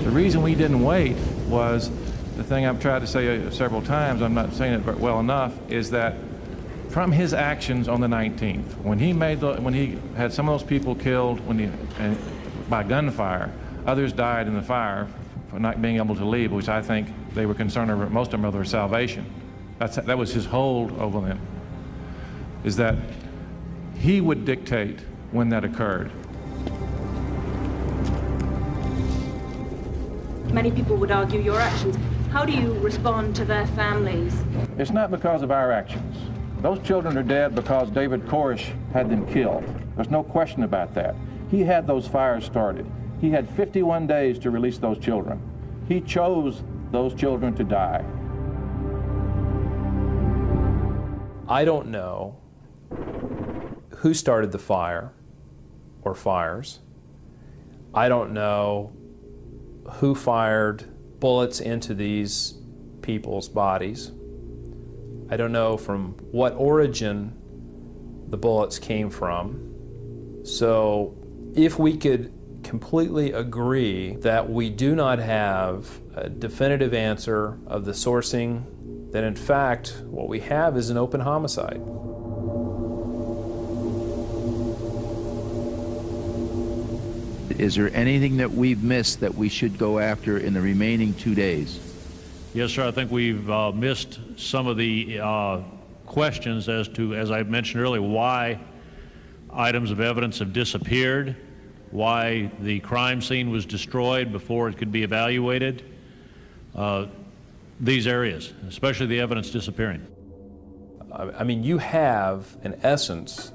The reason we didn't wait was the thing I've tried to say several times, I'm not saying it well enough, is that from his actions on the 19th, when he had some of those people killed by gunfire, others died in the fire for not being able to leave, which I think they were concerned over, most of them, over their salvation. That was his hold over them, is that he would dictate when that occurred. Many people would argue your actions. How do you respond to their families? It's not because of our actions. Those children are dead because David Koresh had them killed. There's no question about that. He had those fires started. He had 51 days to release those children. He chose those children to die. I don't know who started the fire or fires. I don't know who fired bullets into these people's bodies. I don't know from what origin the bullets came from. So if we could completely agree that we do not have a definitive answer of the sourcing, then in fact what we have is an open homicide. Is there anything that we've missed that we should go after in the remaining 2 days? Yes, sir. I think we've missed some of the questions as to, as I mentioned earlier, why items of evidence have disappeared, why the crime scene was destroyed before it could be evaluated. These areas, especially the evidence disappearing. I mean, you have, in essence,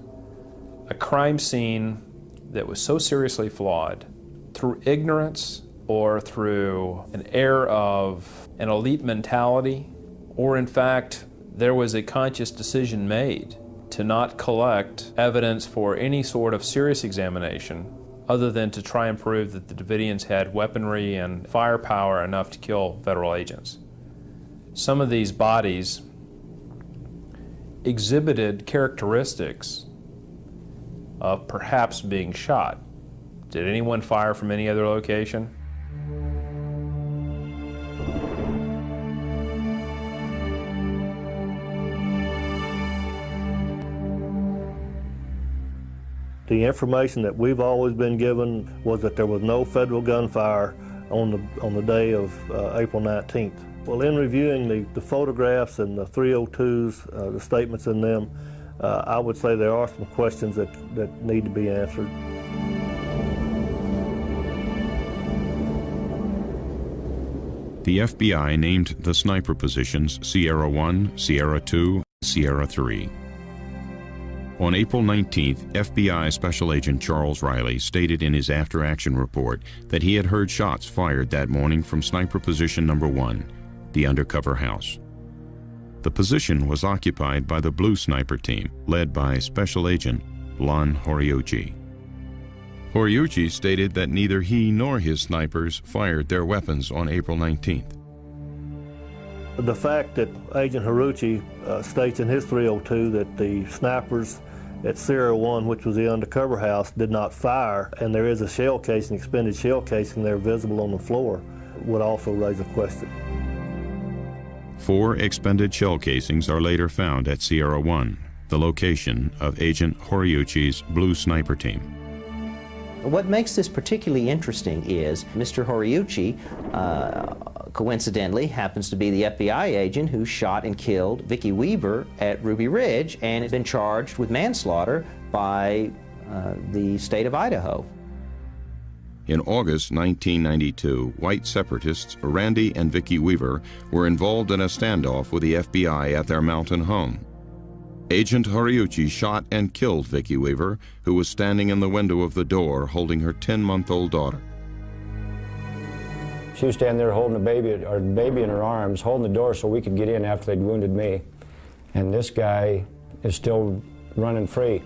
a crime scene that was so seriously flawed through ignorance or through an air of an elite mentality, or in fact, there was a conscious decision made to not collect evidence for any sort of serious examination other than to try and prove that the Davidians had weaponry and firepower enough to kill federal agents. Some of these bodies exhibited characteristics of perhaps being shot. Did anyone fire from any other location? The information that we've always been given was that there was no federal gunfire on the day of April 19th. Well, in reviewing the photographs and the 302s, the statements in them, I would say there are some questions that need to be answered. The FBI named the sniper positions Sierra 1, Sierra 2, Sierra 3. On April 19th, FBI Special Agent Charles Riley stated in his after-action report that he had heard shots fired that morning from sniper position number 1, the undercover house. The position was occupied by the Blue Sniper team, led by Special Agent Lon Horiuchi. Horiuchi stated that neither he nor his snipers fired their weapons on April 19th. The fact that Agent Horiuchi states in his 302 that the snipers at Sierra 1, which was the undercover house, did not fire, and there is a shell casing, expended shell casing there visible on the floor, would also raise a question. 4 expended shell casings are later found at Sierra 1, the location of Agent Horiuchi's Blue Sniper team. What makes this particularly interesting is Mr. Horiuchi, coincidentally, happens to be the FBI agent who shot and killed Vicki Weaver at Ruby Ridge and has been charged with manslaughter by the state of Idaho. In August 1992, white separatists Randy and Vicki Weaver were involved in a standoff with the FBI at their mountain home. Agent Horiuchi shot and killed Vicki Weaver, who was standing in the window of the door holding her 10-month-old daughter. She was standing there holding the baby in her arms, holding the door so we could get in after they'd wounded me. And this guy is still running free.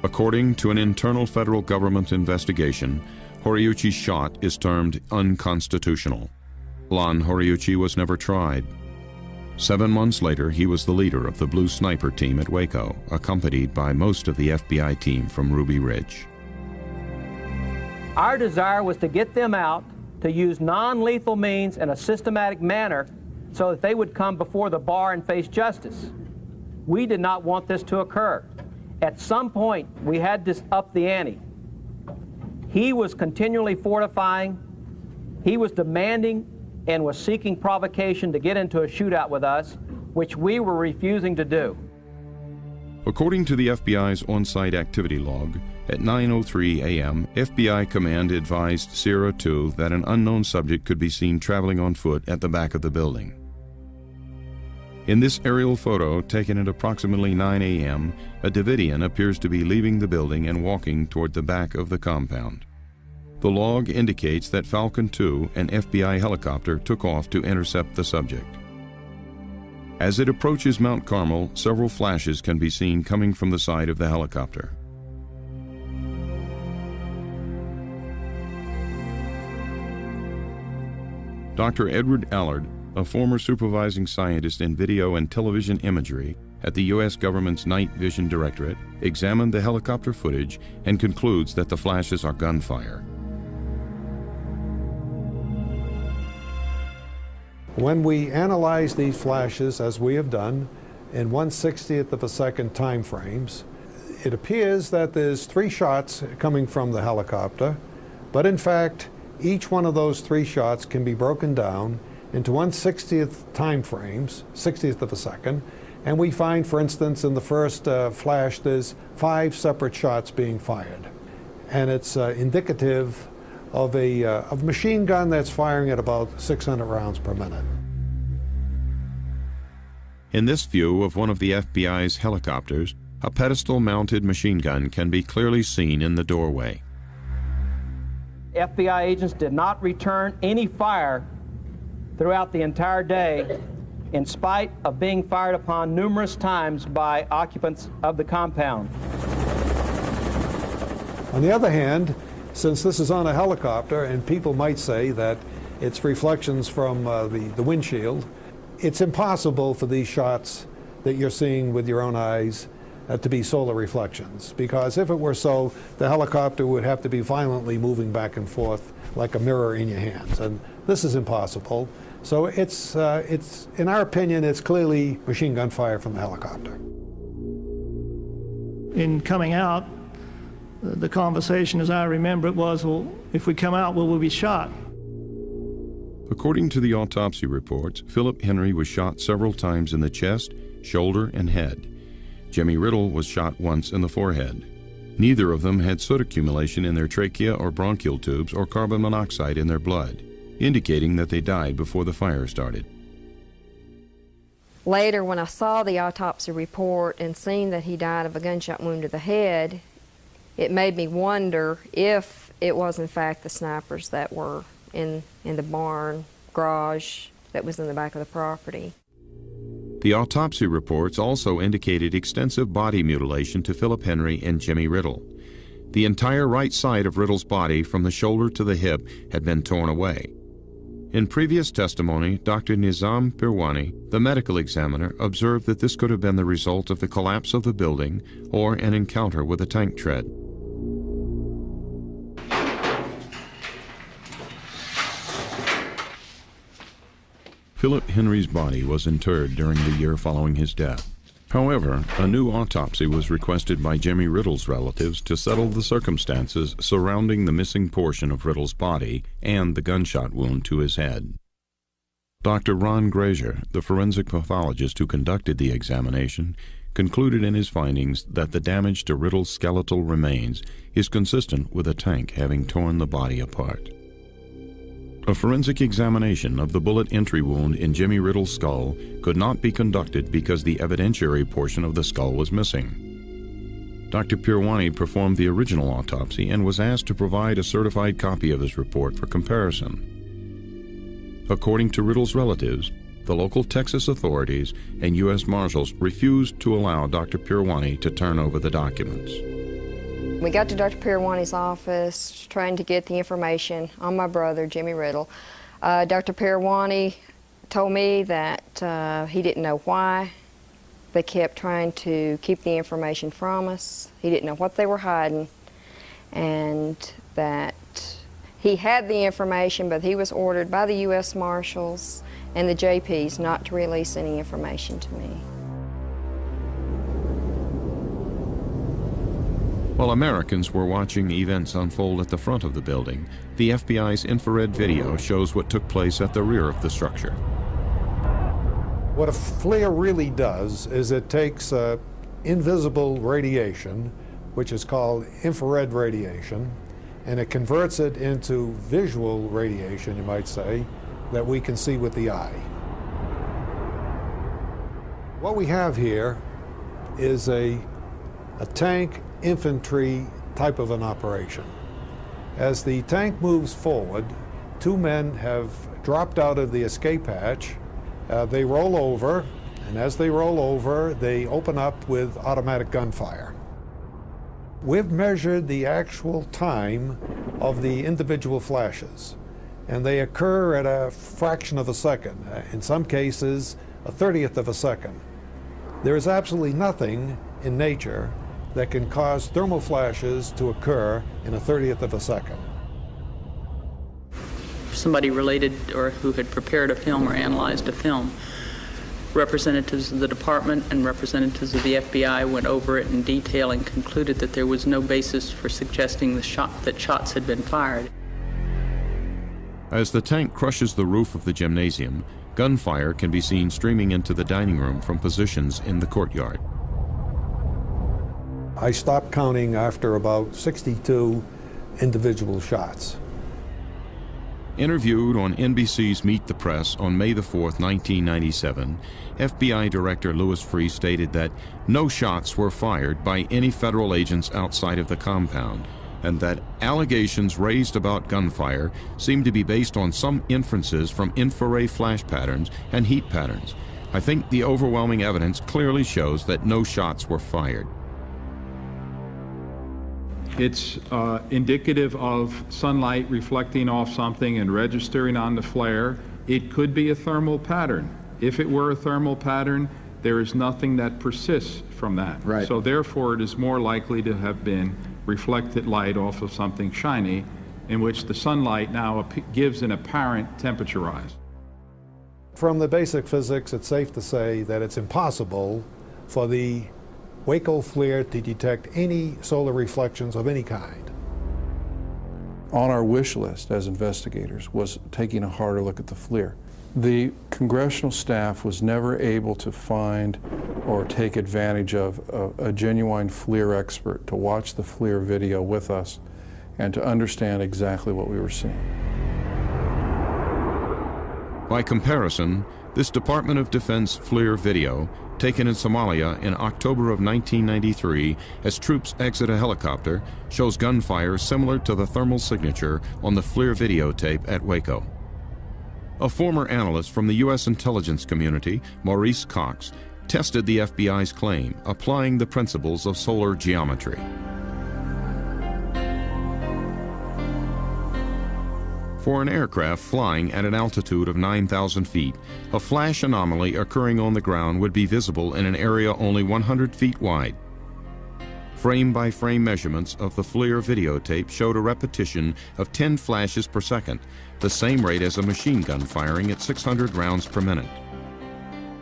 According to an internal federal government investigation, Horiuchi's shot is termed unconstitutional. Lon Horiuchi was never tried. 7 months later, he was the leader of the Blue Sniper team at Waco, accompanied by most of the FBI team from Ruby Ridge. Our desire was to get them out, to use non-lethal means in a systematic manner so that they would come before the bar and face justice. We did not want this to occur. At some point, we had to up the ante. He was continually fortifying. He was demanding and was seeking provocation to get into a shootout with us, which we were refusing to do. According to the FBI's on-site activity log, at 9:03 a.m., FBI command advised Sierra 2 that an unknown subject could be seen traveling on foot at the back of the building. In this aerial photo, taken at approximately 9 a.m., a Davidian appears to be leaving the building and walking toward the back of the compound. The log indicates that Falcon 2, an FBI helicopter, took off to intercept the subject. As it approaches Mount Carmel, several flashes can be seen coming from the side of the helicopter. Dr. Edward Allard, a former supervising scientist in video and television imagery at the U.S. government's Night Vision Directorate, examined the helicopter footage and concludes that the flashes are gunfire. When we analyze these flashes, as we have done, in 1/60th of a second time frames, it appears that there's 3 shots coming from the helicopter, but in fact, each one of those 3 shots can be broken down into 1/60th time frames, 60th of a second, and we find, for instance, in the first flash, there's 5 separate shots being fired. And it's indicative of a machine gun that's firing at about 600 rounds per minute. In this view of one of the FBI's helicopters, a pedestal-mounted machine gun can be clearly seen in the doorway. FBI agents did not return any fire throughout the entire day, in spite of being fired upon numerous times by occupants of the compound. On the other hand, since this is on a helicopter, and people might say that it's reflections from the windshield, it's impossible for these shots that you're seeing with your own eyes to be solar reflections, because if it were so, the helicopter would have to be violently moving back and forth like a mirror in your hands, and this is impossible. So it's in our opinion, it's clearly machine gun fire from the helicopter. In coming out, the conversation, as I remember it, was, well, if we come out, will we be shot? According to the autopsy reports, Philip Henry was shot several times in the chest, shoulder, and head. Jimmy Riddle was shot once in the forehead. Neither of them had soot accumulation in their trachea or bronchial tubes or carbon monoxide in their blood, indicating that they died before the fire started. Later, when I saw the autopsy report and seen that he died of a gunshot wound to the head, it made me wonder if it was in fact the snipers that were in the barn garage that was in the back of the property. The autopsy reports also indicated extensive body mutilation to Philip Henry and Jimmy Riddle. The entire right side of Riddle's body from the shoulder to the hip had been torn away. In previous testimony, Dr. Nizam Pirwani, the medical examiner, observed that this could have been the result of the collapse of the building or an encounter with a tank tread. Philip Henry's body was interred during the year following his death. However, a new autopsy was requested by Jimmy Riddle's relatives to settle the circumstances surrounding the missing portion of Riddle's body and the gunshot wound to his head. Dr. Ron Grazier, the forensic pathologist who conducted the examination, concluded in his findings that the damage to Riddle's skeletal remains is consistent with a tank having torn the body apart. A forensic examination of the bullet entry wound in Jimmy Riddle's skull could not be conducted because the evidentiary portion of the skull was missing. Dr. Pirwani performed the original autopsy and was asked to provide a certified copy of his report for comparison. According to Riddle's relatives, the local Texas authorities and U.S. Marshals refused to allow Dr. Pirwani to turn over the documents. We got to Dr. Pirwani's office trying to get the information on my brother, Jimmy Riddle. Dr. Pirwani told me that he didn't know why they kept trying to keep the information from us. He didn't know what they were hiding, and that he had the information, but he was ordered by the U.S. Marshals and the JPs not to release any information to me. While Americans were watching events unfold at the front of the building, the FBI's infrared video shows what took place at the rear of the structure. What a FLIR really does is it takes invisible radiation, which is called infrared radiation, and it converts it into visual radiation, you might say, that we can see with the eye. What we have here is a tank infantry type of an operation. As the tank moves forward, two men have dropped out of the escape hatch. They roll over, and as they roll over, they open up with automatic gunfire. We've measured the actual time of the individual flashes, and they occur at a fraction of a second, in some cases, a 30th of a second. There is absolutely nothing in nature that can cause thermal flashes to occur in a 30th of a second. Somebody related or who had prepared a film or analyzed a film, representatives of the department and representatives of the FBI went over it in detail and concluded that there was no basis for suggesting that shots had been fired. As the tank crushes the roof of the gymnasium, gunfire can be seen streaming into the dining room from positions in the courtyard. I stopped counting after about 62 individual shots. Interviewed on NBC's Meet the Press on May the 4th, 1997, FBI Director Louis Freeh stated that no shots were fired by any federal agents outside of the compound, and that allegations raised about gunfire seemed to be based on some inferences from infrared flash patterns and heat patterns. I think the overwhelming evidence clearly shows that no shots were fired. It's indicative of sunlight reflecting off something and registering on the flare. It could be a thermal pattern. If it were a thermal pattern, there is nothing that persists from that. Right. So therefore, it is more likely to have been reflected light off of something shiny, in which the sunlight now gives an apparent temperature rise. From the basic physics, it's safe to say that it's impossible for the Waco FLIR to detect any solar reflections of any kind. On our wish list as investigators was taking a harder look at the FLIR. The congressional staff was never able to find or take advantage of a genuine FLIR expert to watch the FLIR video with us and to understand exactly what we were seeing. By comparison, this Department of Defense FLIR video, taken in Somalia in October of 1993 as troops exit a helicopter, shows gunfire similar to the thermal signature on the FLIR videotape at Waco. A former analyst from the U.S. intelligence community, Maurice Cox, tested the FBI's claim, applying the principles of solar geometry. For an aircraft flying at an altitude of 9,000 feet, a flash anomaly occurring on the ground would be visible in an area only 100 feet wide. Frame-by-frame measurements of the FLIR videotape showed a repetition of 10 flashes per second, the same rate as a machine gun firing at 600 rounds per minute.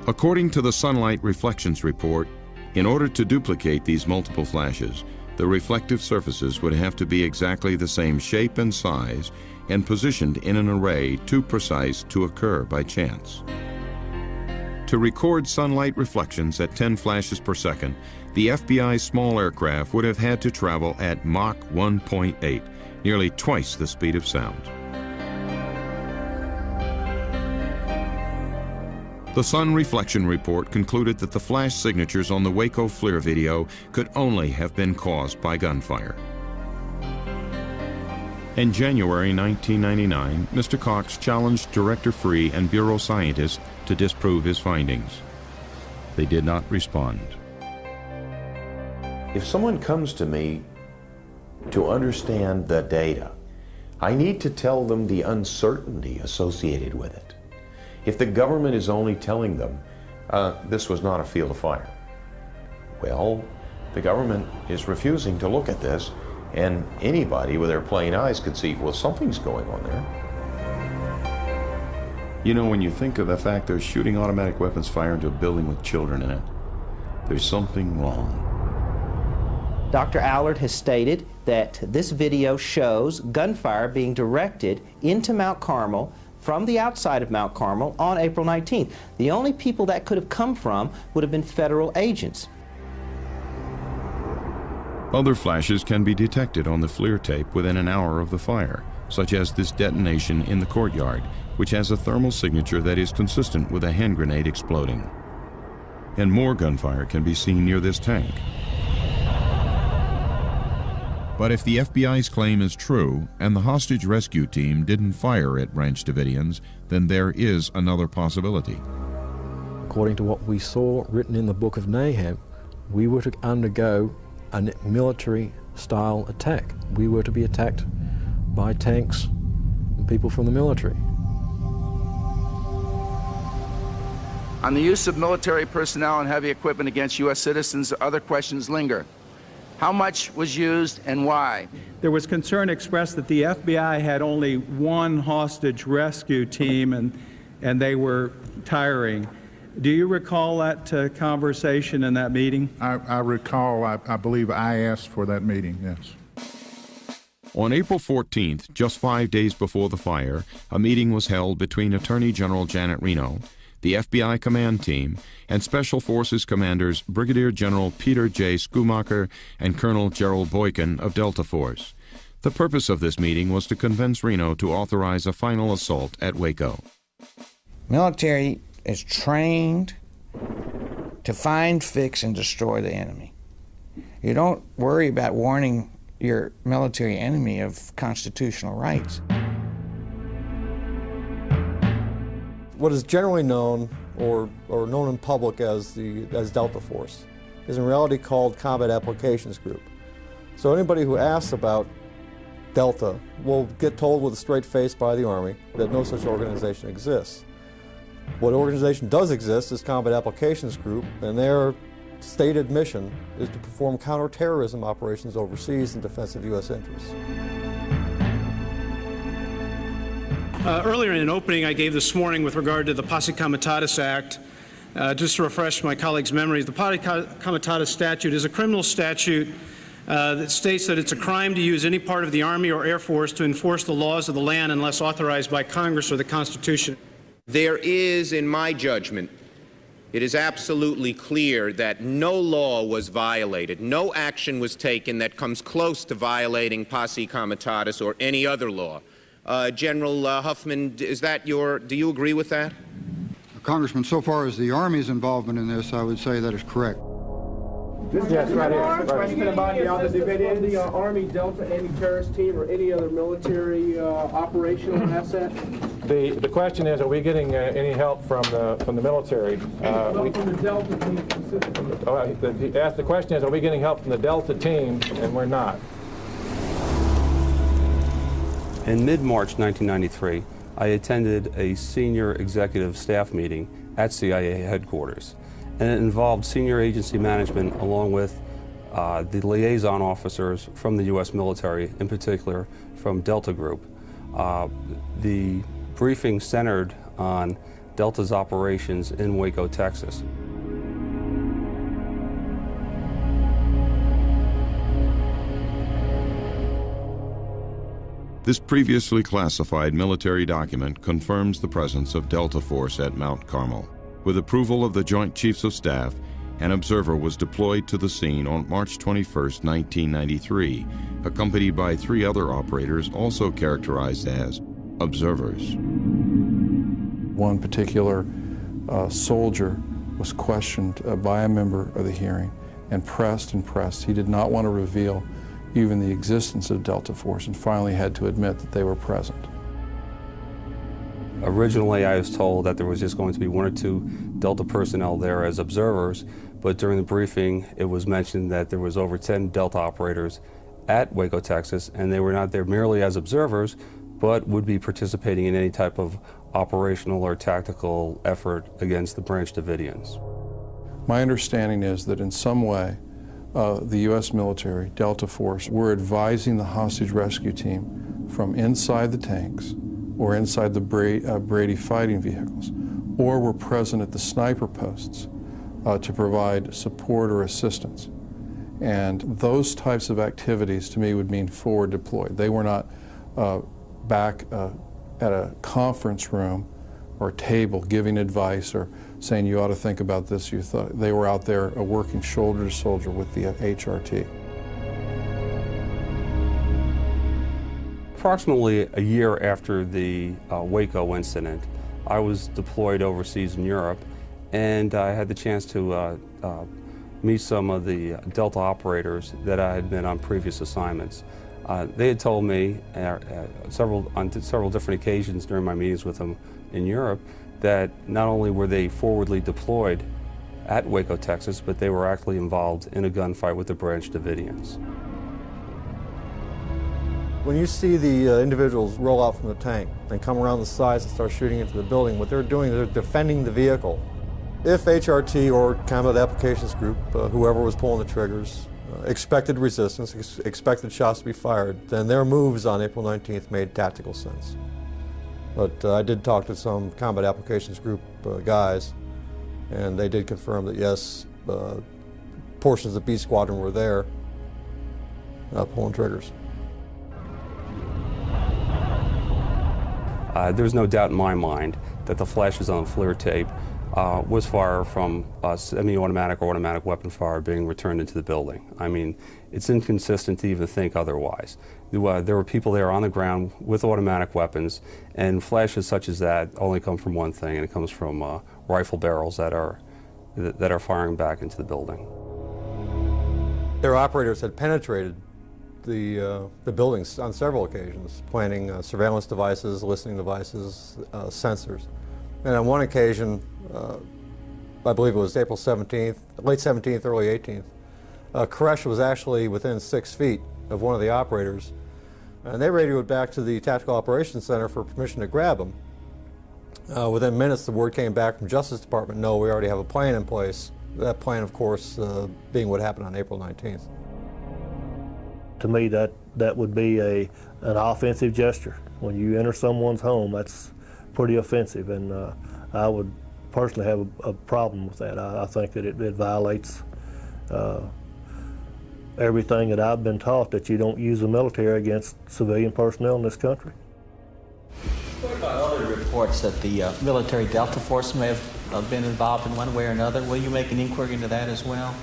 According to the Sunlight Reflections Report, in order to duplicate these multiple flashes, the reflective surfaces would have to be exactly the same shape and size and positioned in an array too precise to occur by chance. To record sunlight reflections at 10 flashes per second, the FBI's small aircraft would have had to travel at Mach 1.8, nearly twice the speed of sound. The Sun Reflection Report concluded that the flash signatures on the Waco FLIR video could only have been caused by gunfire. In January 1999, Mr. Cox challenged Director Freeh and Bureau scientists to disprove his findings. They did not respond. If someone comes to me to understand the data. I need to tell them the uncertainty associated with it. If the government is only telling them this was not a field of fire, well, the government is refusing to look at this, and anybody with their plain eyes could see, well, something's going on there. You know, when you think of the fact they're shooting automatic weapons fire into a building with children in it, there's something wrong. Dr. Allard has stated that this video shows gunfire being directed into Mount Carmel from the outside of Mount Carmel on April 19th. The only people that could have come from would have been federal agents. Other flashes can be detected on the FLIR tape within an hour of the fire, such as this detonation in the courtyard, which has a thermal signature that is consistent with a hand grenade exploding. And more gunfire can be seen near this tank. But if the FBI's claim is true, and the hostage rescue team didn't fire at Branch Davidians, then there is another possibility. According to what we saw written in the Book of Nahum, we were to undergo a military-style attack. We were to be attacked by tanks and people from the military. On the use of military personnel and heavy equipment against U.S. citizens, other questions linger. How much was used and why? There was concern expressed that the FBI had only one hostage rescue team and they were tiring. Do you recall that conversation in that meeting? I recall, I believe I asked for that meeting, yes. On April 14th, just 5 days before the fire, a meeting was held between Attorney General Janet Reno, the FBI command team, and Special Forces commanders Brigadier General Peter J. Schumacher and Colonel Gerald Boykin of Delta Force. The purpose of this meeting was to convince Reno to authorize a final assault at Waco. Military is trained to find, fix, and destroy the enemy. You don't worry about warning your military enemy of constitutional rights. What is generally known or known in public as Delta Force is in reality called Combat Applications Group. So anybody who asks about Delta will get told with a straight face by the Army that no such organization exists. What organization does exist is Combat Applications Group, and their stated mission is to perform counterterrorism operations overseas in defense of U.S. interests. Earlier in an opening I gave this morning with regard to the Posse Comitatus Act, just to refresh my colleagues' memories, the Posse Comitatus statute is a criminal statute that states that it's a crime to use any part of the Army or Air Force to enforce the laws of the land unless authorized by Congress or the Constitution. There is, in my judgment, it is absolutely clear that no law was violated, no action was taken that comes close to violating Posse Comitatus or any other law. General Huffman, do you agree with that? Congressman, so far as the Army's involvement in this, I would say that is correct. Yes, right here. Question about the Davidian, the Army Delta anti-terrorist team or any other military operational asset? The question is, are we getting any help from the military? From the Delta team specifically. The question is, are we getting help from the Delta team? And we're not. In mid-March 1993, I attended a senior executive staff meeting at CIA headquarters, and it involved senior agency management along with the liaison officers from the U.S. military, in particular from Delta Group. The briefing centered on Delta's operations in Waco, Texas. This previously classified military document confirms the presence of Delta Force at Mount Carmel. With approval of the Joint Chiefs of Staff, an observer was deployed to the scene on March 21, 1993, accompanied by 3 other operators also characterized as observers. One particular soldier was questioned by a member of the hearing and pressed and pressed. He did not want to reveal even the existence of Delta Force, and finally had to admit that they were present. Originally, I was told that there was just going to be 1 or 2 Delta personnel there as observers, but during the briefing, it was mentioned that there was over 10 Delta operators at Waco, Texas, and they were not there merely as observers, but would be participating in any type of operational or tactical effort against the Branch Davidians. My understanding is that in some way, the U.S. military, Delta Force, were advising the hostage rescue team from inside the tanks or inside the Brady fighting vehicles, or were present at the sniper posts to provide support or assistance. And those types of activities to me would mean forward deployed. They were not back at a conference room or table giving advice or saying you ought to think about this. They were out there working shoulder to shoulder with the HRT. Approximately a year after the Waco incident, I was deployed overseas in Europe, and I had the chance to meet some of the Delta operators that I had been on previous assignments. They had told me on several different occasions during my meetings with them in Europe that not only were they forwardly deployed at Waco, Texas, but they were actually involved in a gunfight with the Branch Davidians. When you see the individuals roll out from the tank and come around the sides and start shooting into the building, what they're doing is they're defending the vehicle. If HRT or Combat Applications Group, whoever was pulling the triggers, expected resistance, expected shots to be fired, then their moves on April 19th made tactical sense. But I did talk to some Combat Applications Group guys, and they did confirm that yes, portions of B Squadron were there pulling triggers. There's no doubt in my mind that the flashes on the FLIR tape was fire from semi-automatic or automatic weapon fire being returned into the building. I mean, it's inconsistent to even think otherwise. There were people there on the ground with automatic weapons, and flashes such as that only come from one thing, and it comes from rifle barrels that are firing back into the building. Their operators had penetrated the buildings on several occasions, planting surveillance devices, listening devices, sensors. And on one occasion, I believe it was April 17th, late 17th, early 18th, Koresh was actually within 6 feet of one of the operators, and they radioed back to the Tactical Operations Center for permission to grab him. Within minutes, the word came back from Justice Department, no, we already have a plan in place. That plan, of course, being what happened on April 19th. To me, that would be an offensive gesture. When you enter someone's home, that's pretty offensive, and I would personally have a problem with that. I think that it violates everything that I've been taught, that you don't use the military against civilian personnel in this country. What about other reports that the military Delta Force may have been involved in one way or another? Will you make an inquiry into that as well?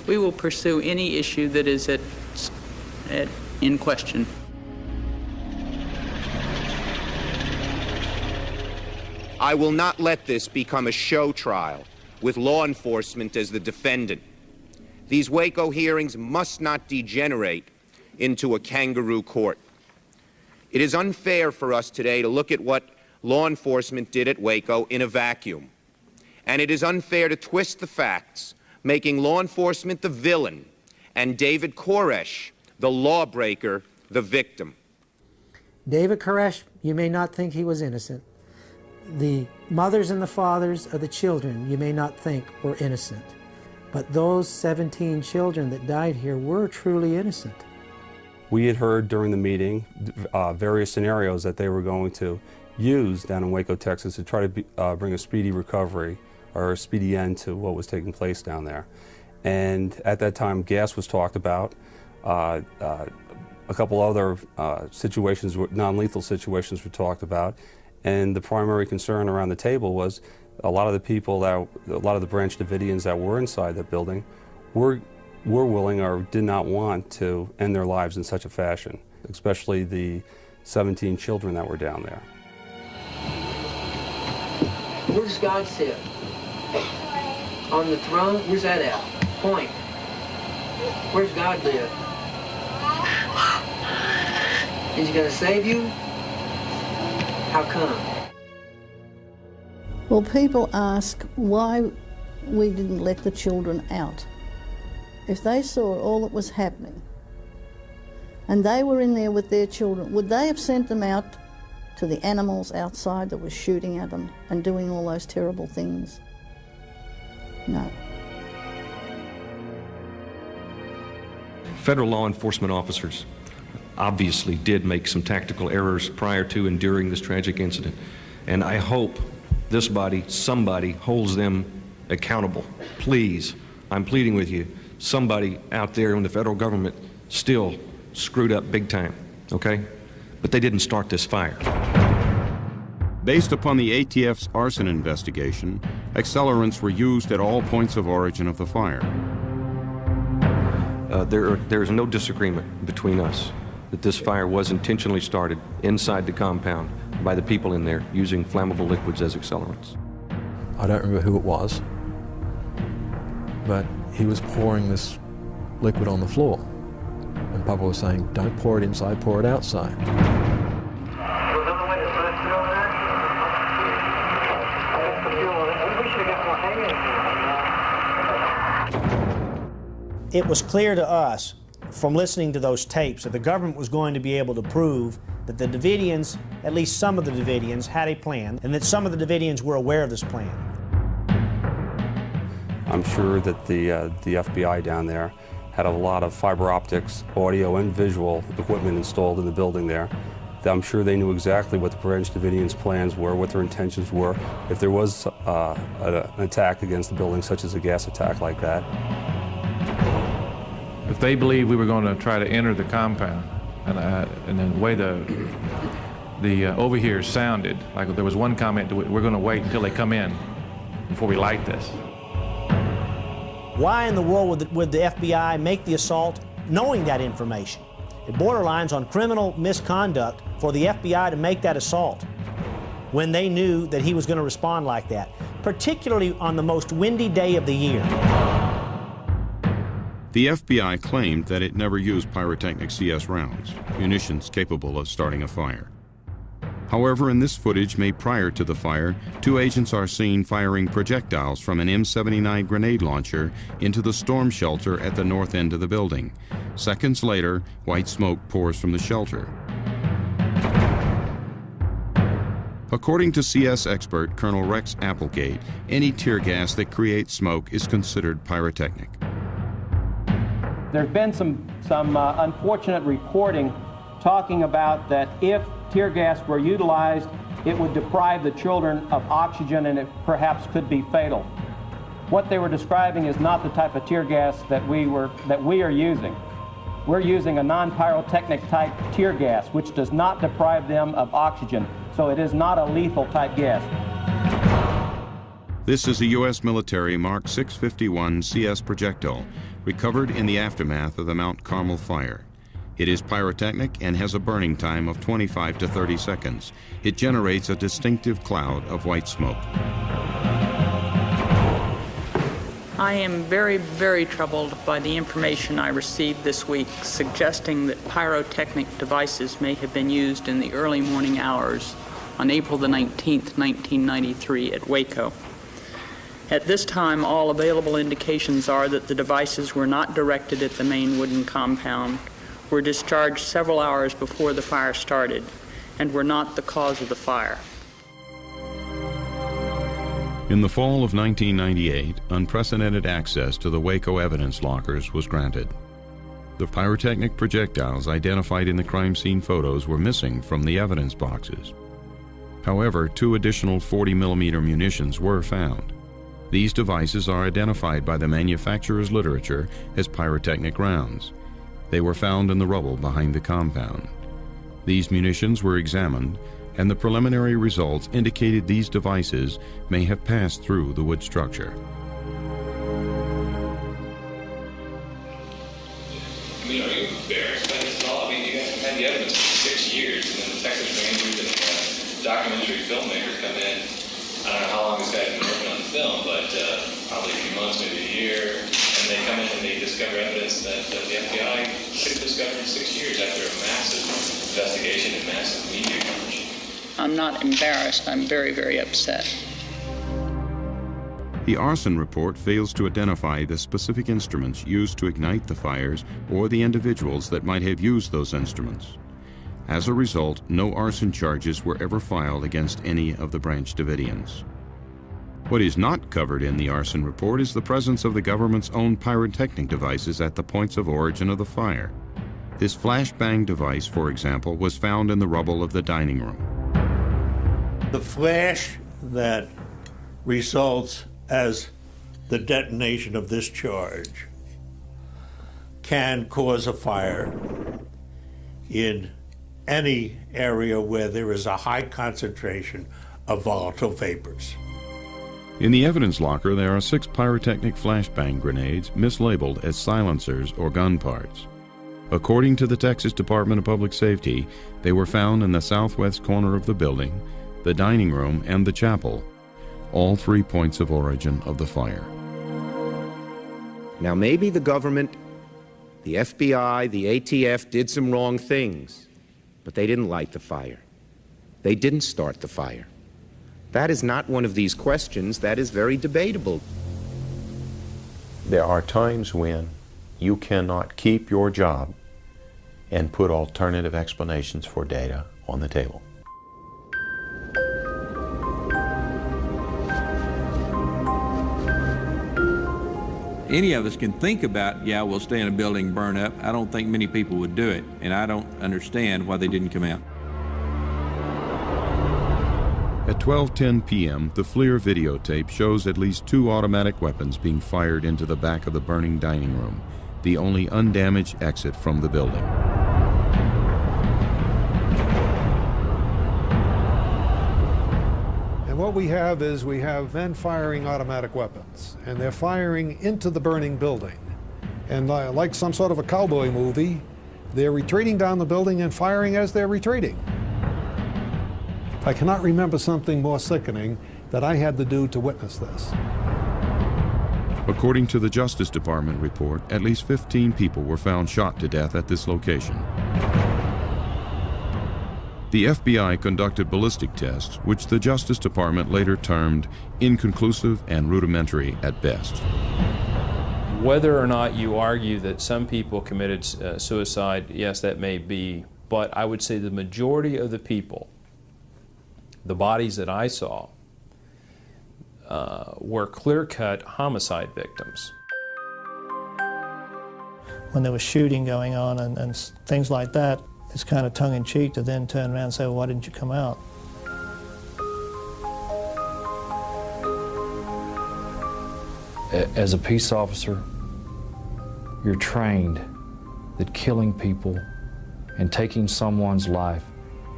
We will pursue any issue that is in question. I will not let this become a show trial with law enforcement as the defendant. These Waco hearings must not degenerate into a kangaroo court. It is unfair for us today to look at what law enforcement did at Waco in a vacuum. And it is unfair to twist the facts, making law enforcement the villain and David Koresh, the lawbreaker, the victim. David Koresh, you may not think he was innocent. The mothers and the fathers of the children, you may not think were innocent. But those 17 children that died here were truly innocent. We had heard during the meeting various scenarios that they were going to use down in Waco, Texas to try to bring a speedy recovery or a speedy end to what was taking place down there. And at that time, gas was talked about. A couple other situations, non-lethal situations were talked about. And the primary concern around the table was a lot of the Branch Davidians that were inside the building were willing or did not want to end their lives in such a fashion, especially the 17 children that were down there. Where does God sit? On the throne? Where's that at? Point. Where's God live? Is he going to save you? How come? Well, people ask why we didn't let the children out. If they saw all that was happening, and they were in there with their children, would they have sent them out to the animals outside that were shooting at them and doing all those terrible things? No. Federal law enforcement officers obviously did make some tactical errors prior to and during this tragic incident, and I hope this body, somebody, holds them accountable. Please, I'm pleading with you, somebody out there in the federal government still screwed up big time, okay? But they didn't start this fire. Based upon the ATF's arson investigation, accelerants were used at all points of origin of the fire. There is no disagreement between us that this fire was intentionally started inside the compound by the people in there using flammable liquids as accelerants. I don't remember who it was, but he was pouring this liquid on the floor. And Papa was saying, don't pour it inside, pour it outside. It was clear to us from listening to those tapes that the government was going to be able to prove that the Davidians, at least some of the Davidians, had a plan, and that some of the Davidians were aware of this plan. I'm sure that the FBI down there had a lot of fiber optics, audio, and visual equipment installed in the building there. I'm sure they knew exactly what the Branch Davidians' plans were, what their intentions were, if there was an attack against the building, such as a gas attack like that. If they believed we were going to try to enter the compound, and then the way the overhears sounded, like there was one comment, we're going to wait until they come in before we light this. Why in the world would the FBI make the assault knowing that information? It borderlines on criminal misconduct for the FBI to make that assault when they knew that he was going to respond like that, particularly on the most windy day of the year. The FBI claimed that it never used pyrotechnic CS rounds, munitions capable of starting a fire. However, in this footage made prior to the fire, two agents are seen firing projectiles from an M79 grenade launcher into the storm shelter at the north end of the building. Seconds later, white smoke pours from the shelter. According to CS expert Colonel Rex Applegate, any tear gas that creates smoke is considered pyrotechnic. There's been some unfortunate reporting talking about that if tear gas were utilized, it would deprive the children of oxygen and it perhaps could be fatal. What they were describing is not the type of tear gas that we are using. We're using a non-pyrotechnic type tear gas, which does not deprive them of oxygen, so it is not a lethal type gas. This is a U.S. military Mark 651 CS projectile recovered in the aftermath of the Mount Carmel fire. It is pyrotechnic and has a burning time of 25 to 30 seconds. It generates a distinctive cloud of white smoke. I am very, very troubled by the information I received this week suggesting that pyrotechnic devices may have been used in the early morning hours on April the 19th, 1993 at Waco. At this time, all available indications are that the devices were not directed at the main wooden compound, were discharged several hours before the fire started, and were not the cause of the fire. In the fall of 1998, unprecedented access to the Waco evidence lockers was granted. The pyrotechnic projectiles identified in the crime scene photos were missing from the evidence boxes. However, 2 additional 40mm munitions were found. These devices are identified by the manufacturer's literature as pyrotechnic rounds. They were found in the rubble behind the compound. These munitions were examined, and the preliminary results indicated these devices may have passed through the wood structure. I mean, are you embarrassed by this at all? I mean, you guys have had the evidence for 6 years, and then the Texas Rangers and documentary filmmakers come in. I don't know how long this guy's been working on the film, but probably a few months, maybe a year, and they come in and they discover evidence that the FBI should have discovered in 6 years after a massive investigation and massive media coverage. I'm not embarrassed. I'm very, very upset. The arson report fails to identify the specific instruments used to ignite the fires or the individuals that might have used those instruments. As a result, no arson charges were ever filed against any of the Branch Davidians. What is not covered in the arson report is the presence of the government's own pyrotechnic devices at the points of origin of the fire. This flashbang device, for example, was found in the rubble of the dining room. The flash that results as the detonation of this charge can cause a fire in any area where there is a high concentration of volatile vapors. In the evidence locker, there are 6 pyrotechnic flashbang grenades mislabeled as silencers or gun parts. According to the Texas Department of Public Safety, they were found in the southwest corner of the building, the dining room, and the chapel, all 3 points of origin of the fire. Now, maybe the government, the FBI, the ATF did some wrong things, but they didn't light the fire. They didn't start the fire. That is not one of these questions that is very debatable. There are times when you cannot keep your job and put alternative explanations for data on the table. Any of us can think about, yeah, we'll stay in a building and burn up. I don't think many people would do it, and I don't understand why they didn't come out. At 12:10 p.m., the FLIR videotape shows at least 2 automatic weapons being fired into the back of the burning dining room, the only undamaged exit from the building. And what we have is we have men firing automatic weapons, and they're firing into the burning building. And like some sort of a cowboy movie, they're retreating down the building and firing as they're retreating. I cannot remember something more sickening that I had to do to witness this. According to the Justice Department report, at least 15 people were found shot to death at this location. The FBI conducted ballistic tests, which the Justice Department later termed inconclusive and rudimentary at best. Whether or not you argue that some people committed suicide, yes, that may be, but I would say the majority of the people, the bodies that I saw, were clear-cut homicide victims. When there was shooting going on and things like that, it's kind of tongue-in-cheek to then turn around and say, well, why didn't you come out? As a peace officer, you're trained that killing people and taking someone's life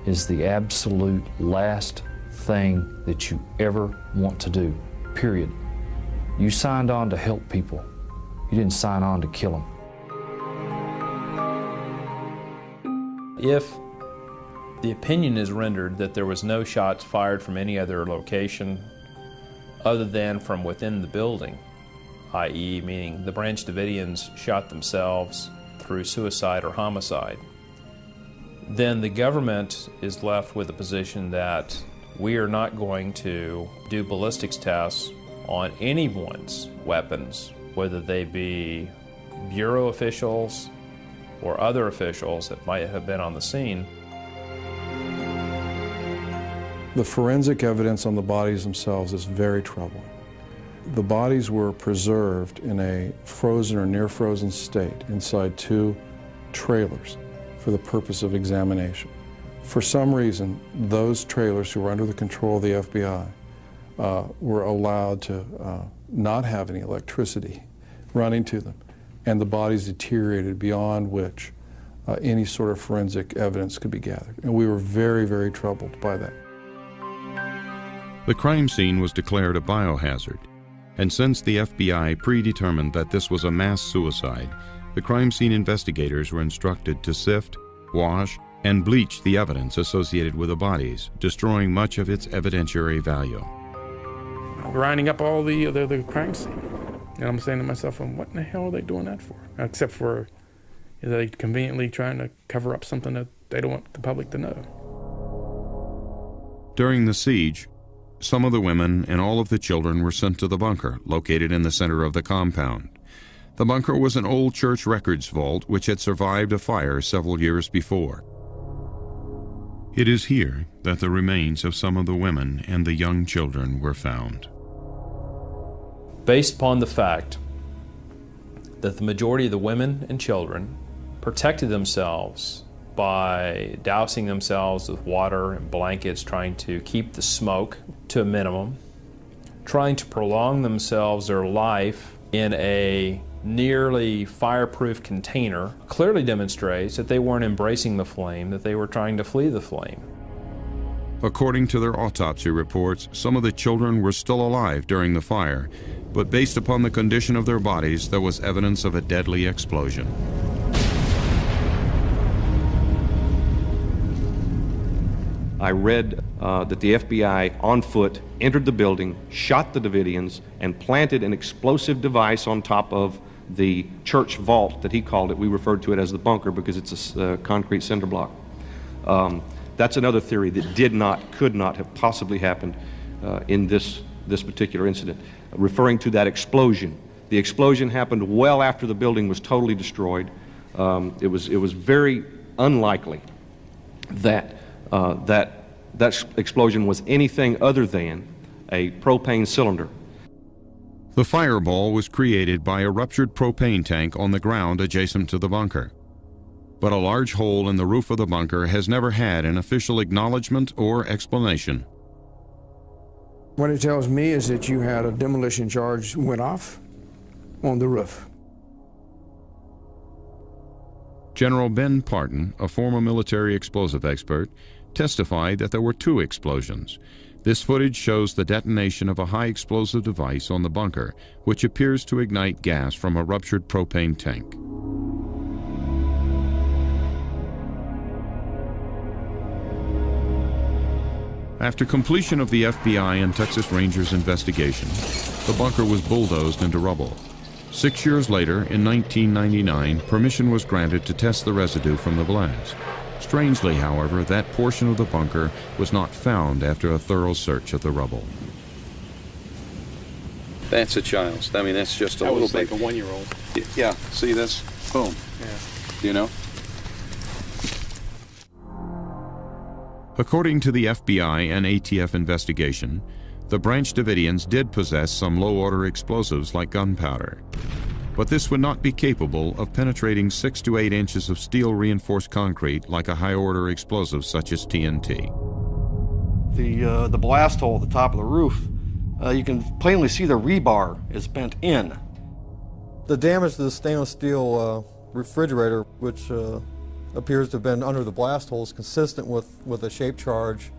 is the absolute last thing that you ever want to do, period. You signed on to help people. You didn't sign on to kill them. If the opinion is rendered that there was no shots fired from any other location other than from within the building, i.e. meaning the Branch Davidians shot themselves through suicide or homicide, then the government is left with a position that we are not going to do ballistics tests on anyone's weapons, whether they be Bureau officials or other officials that might have been on the scene. The forensic evidence on the bodies themselves is very troubling. The bodies were preserved in a frozen or near frozen state inside 2 trailers for the purpose of examination. For some reason, those trailers who were under the control of the FBI were allowed to not have any electricity running to them, and the bodies deteriorated beyond which any sort of forensic evidence could be gathered. And we were very, very troubled by that. The crime scene was declared a biohazard, and since the FBI predetermined that this was a mass suicide, the crime scene investigators were instructed to sift, wash, and bleach the evidence associated with the bodies, destroying much of its evidentiary value. Grinding up all the crime scene. And I'm saying to myself, well, what in the hell are they doing that for? Except for, are they conveniently trying to cover up something that they don't want the public to know? During the siege, some of the women and all of the children were sent to the bunker located in the center of the compound. The bunker was an old church records vault which had survived a fire several years before. It is here that the remains of some of the women and the young children were found. Based upon the fact that the majority of the women and children protected themselves by dousing themselves with water and blankets, trying to keep the smoke to a minimum, trying to prolong themselves, their life, in a nearly fireproof container, clearly demonstrates that they weren't embracing the flame, that they were trying to flee the flame. According to their autopsy reports, some of the children were still alive during the fire, but based upon the condition of their bodies, there was evidence of a deadly explosion. I read that the FBI on foot entered the building, shot the Davidians, and planted an explosive device on top of the church vault that he called it. We referred to it as the bunker because it's a concrete cinder block. That's another theory that could not have possibly happened in this particular incident, referring to that explosion. The explosion happened well after the building was totally destroyed. It was very unlikely that that explosion was anything other than a propane cylinder. The fireball was created by a ruptured propane tank on the ground adjacent to the bunker. But a large hole in the roof of the bunker has never had an official acknowledgement or explanation. What it tells me is that you had a demolition charge went off on the roof. General Ben Parton, a former military explosive expert, testified that there were 2 explosions. This footage shows the detonation of a high explosive device on the bunker, which appears to ignite gas from a ruptured propane tank. After completion of the FBI and Texas Rangers investigation, the bunker was bulldozed into rubble. 6 years later, in 1999, permission was granted to test the residue from the blast. Strangely, however, that portion of the bunker was not found after a thorough search of the rubble. That's a child's. I mean, that's just a little bit. Like a 1-year-old. Yeah, see this? Boom. Yeah. You know? According to the FBI and ATF investigation, the Branch Davidians did possess some low-order explosives like gunpowder. But this would not be capable of penetrating 6 to 8 inches of steel-reinforced concrete like a high-order explosive such as TNT. The blast hole at the top of the roof, you can plainly see the rebar is bent in. The damage to the stainless steel refrigerator, which appears to have been under the blast hole, is consistent with a shape charge,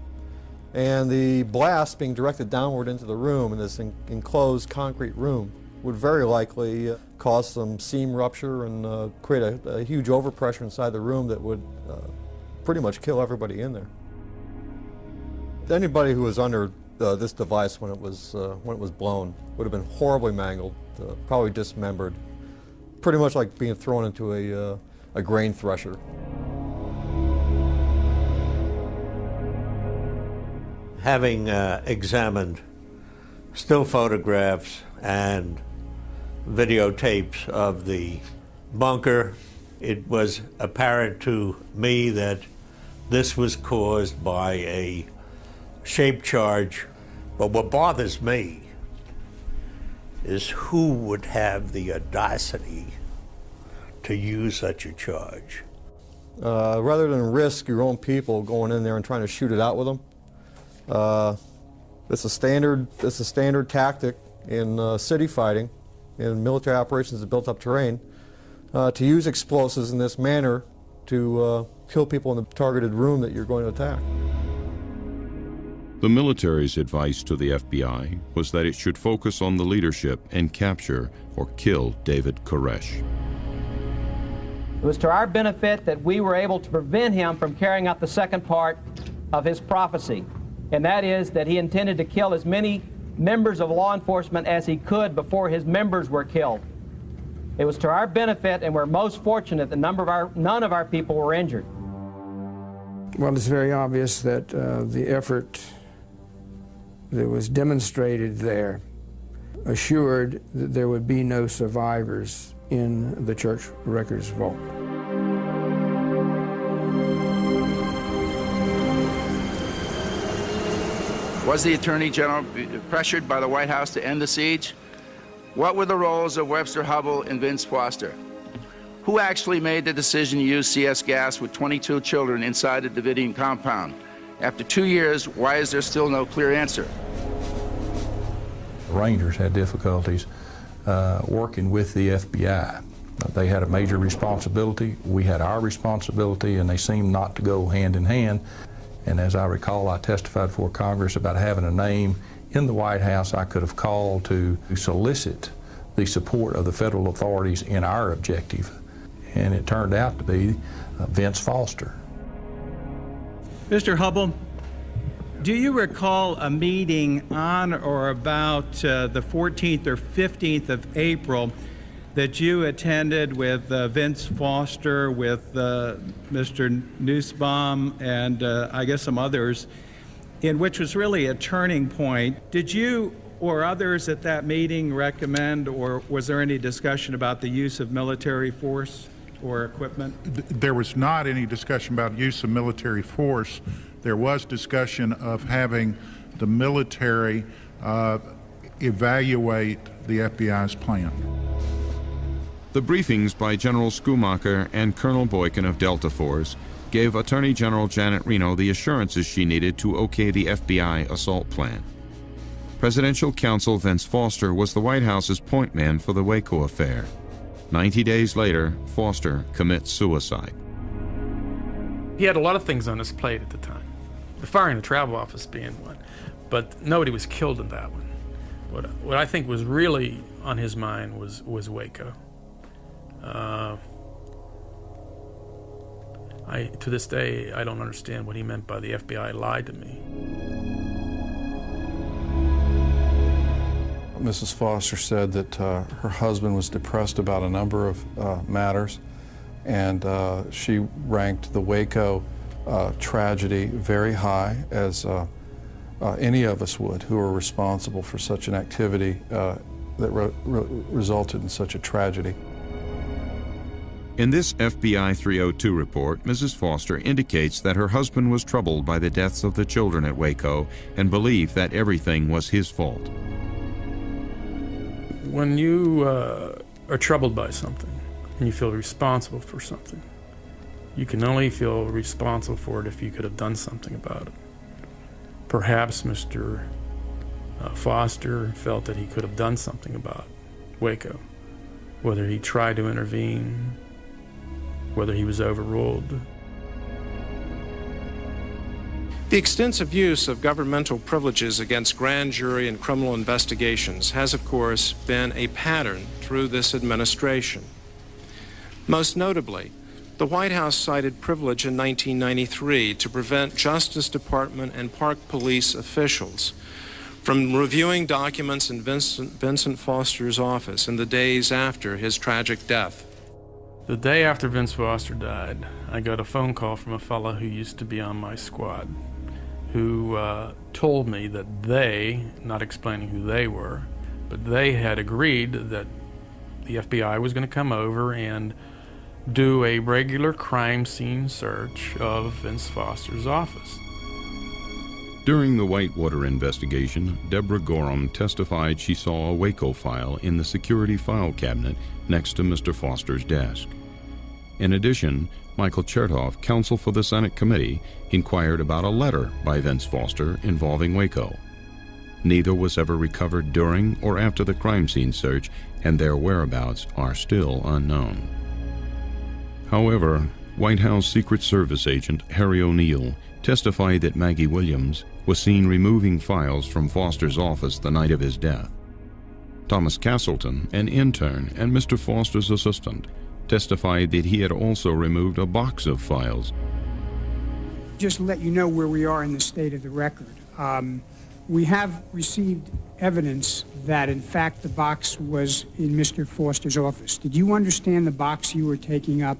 and the blast being directed downward into the room in this enclosed concrete room would very likely cause some seam rupture and create a huge overpressure inside the room that would pretty much kill everybody in there. Anybody who was under this device when it was blown would have been horribly mangled, probably dismembered, pretty much like being thrown into a grain thresher. Having examined still photographs and videotapes of the bunker, it was apparent to me that this was caused by a shape charge. But what bothers me is who would have the audacity to use such a charge. Rather than risk your own people going in there and trying to shoot it out with them, it's a standard tactic in city fighting, in military operations of built-up terrain, to use explosives in this manner to kill people in the targeted room that you're going to attack. The military's advice to the FBI was that it should focus on the leadership and capture or kill David Koresh. It was to our benefit that we were able to prevent him from carrying out the second part of his prophecy, and that is that he intended to kill as many members of law enforcement as he could before his members were killed. It was to our benefit, and we're most fortunate that none of our people were injured. Well, it's very obvious that the effort that was demonstrated there assured that there would be no survivors in the church records vault. Was the Attorney General pressured by the White House to end the siege? What were the roles of Webster Hubbell and Vince Foster? Who actually made the decision to use CS gas with 22 children inside the Davidian compound? After 2 years, why is there still no clear answer? The Rangers had difficulties working with the FBI. They had a major responsibility, we had our responsibility, and they seemed not to go hand in hand. And as I recall, I testified before Congress about having a name in the White House I could have called to solicit the support of the federal authorities in our objective. And it turned out to be Vince Foster. Mr. Hubbell, do you recall a meeting on or about the 14th or 15th of April that you attended with Vince Foster, with Mr. Nussbaum, and I guess some others, in which was really a turning point? Did you or others at that meeting recommend, or was there any discussion about the use of military force or equipment? There was not any discussion about use of military force. There was discussion of having the military evaluate the FBI's plan. The briefings by General Schumacher and Colonel Boykin of Delta Force gave Attorney General Janet Reno the assurances she needed to okay the FBI assault plan. Presidential counsel Vince Foster was the White House's point man for the Waco affair. 90 days later, Foster commits suicide. He had a lot of things on his plate at the time, the firing the travel office being one, but nobody was killed in that one. What I think was really on his mind was Waco. To this day, I don't understand what he meant by the FBI lied to me. Mrs. Foster said that her husband was depressed about a number of matters, and she ranked the Waco tragedy very high, as any of us would who are responsible for such an activity that resulted in such a tragedy. In this FBI 302 report, Mrs. Foster indicates that her husband was troubled by the deaths of the children at Waco and believed that everything was his fault. When you are troubled by something and you feel responsible for something, you can only feel responsible for it if you could have done something about it. Perhaps Mr. Foster felt that he could have done something about Waco, whether he tried to intervene, whether he was overruled. The extensive use of governmental privileges against grand jury and criminal investigations has, of course, been a pattern through this administration. Most notably, the White House cited privilege in 1993 to prevent Justice Department and Park Police officials from reviewing documents in Vincent Foster's office in the days after his tragic death. The day after Vince Foster died, I got a phone call from a fellow who used to be on my squad, who told me that they, not explaining who they were, but they had agreed that the FBI was going to come over and do a regular crime scene search of Vince Foster's office. During the Whitewater investigation, Deborah Gorham testified she saw a Waco file in the security file cabinet next to Mr. Foster's desk. In addition, Michael Chertoff, counsel for the Senate committee, inquired about a letter by Vince Foster involving Waco. Neither was ever recovered during or after the crime scene search, and their whereabouts are still unknown. However, White House Secret Service agent Harry O'Neill testified that Maggie Williams was seen removing files from Foster's office the night of his death. Thomas Castleton, an intern and Mr. Foster's assistant, testified that he had also removed a box of files. Just to let you know where we are in the state of the record. We have received evidence that, in fact, the box was in Mr. Foster's office. Did you understand the box you were taking up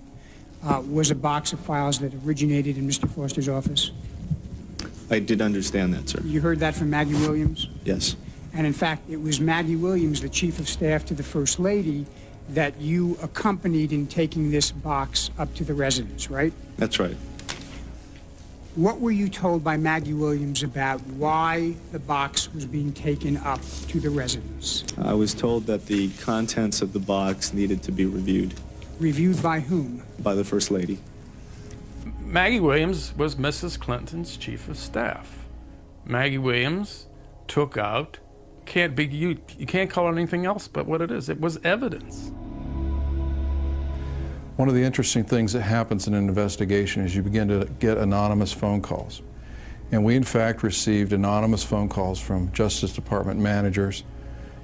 was a box of files that originated in Mr. Foster's office? I did understand that, sir. You heard that from Maggie Williams? Yes. And in fact, it was Maggie Williams, the Chief of Staff to the First Lady, that you accompanied in taking this box up to the residence, right? That's right. What were you told by Maggie Williams about why the box was being taken up to the residence? I was told that the contents of the box needed to be reviewed. Reviewed by whom? By the First Lady. Maggie Williams was Mrs. Clinton's chief of staff. Maggie Williams took out, you can't call it anything else but what it is. It was evidence. One of the interesting things that happens in an investigation is you begin to get anonymous phone calls. And we in fact received anonymous phone calls from Justice Department managers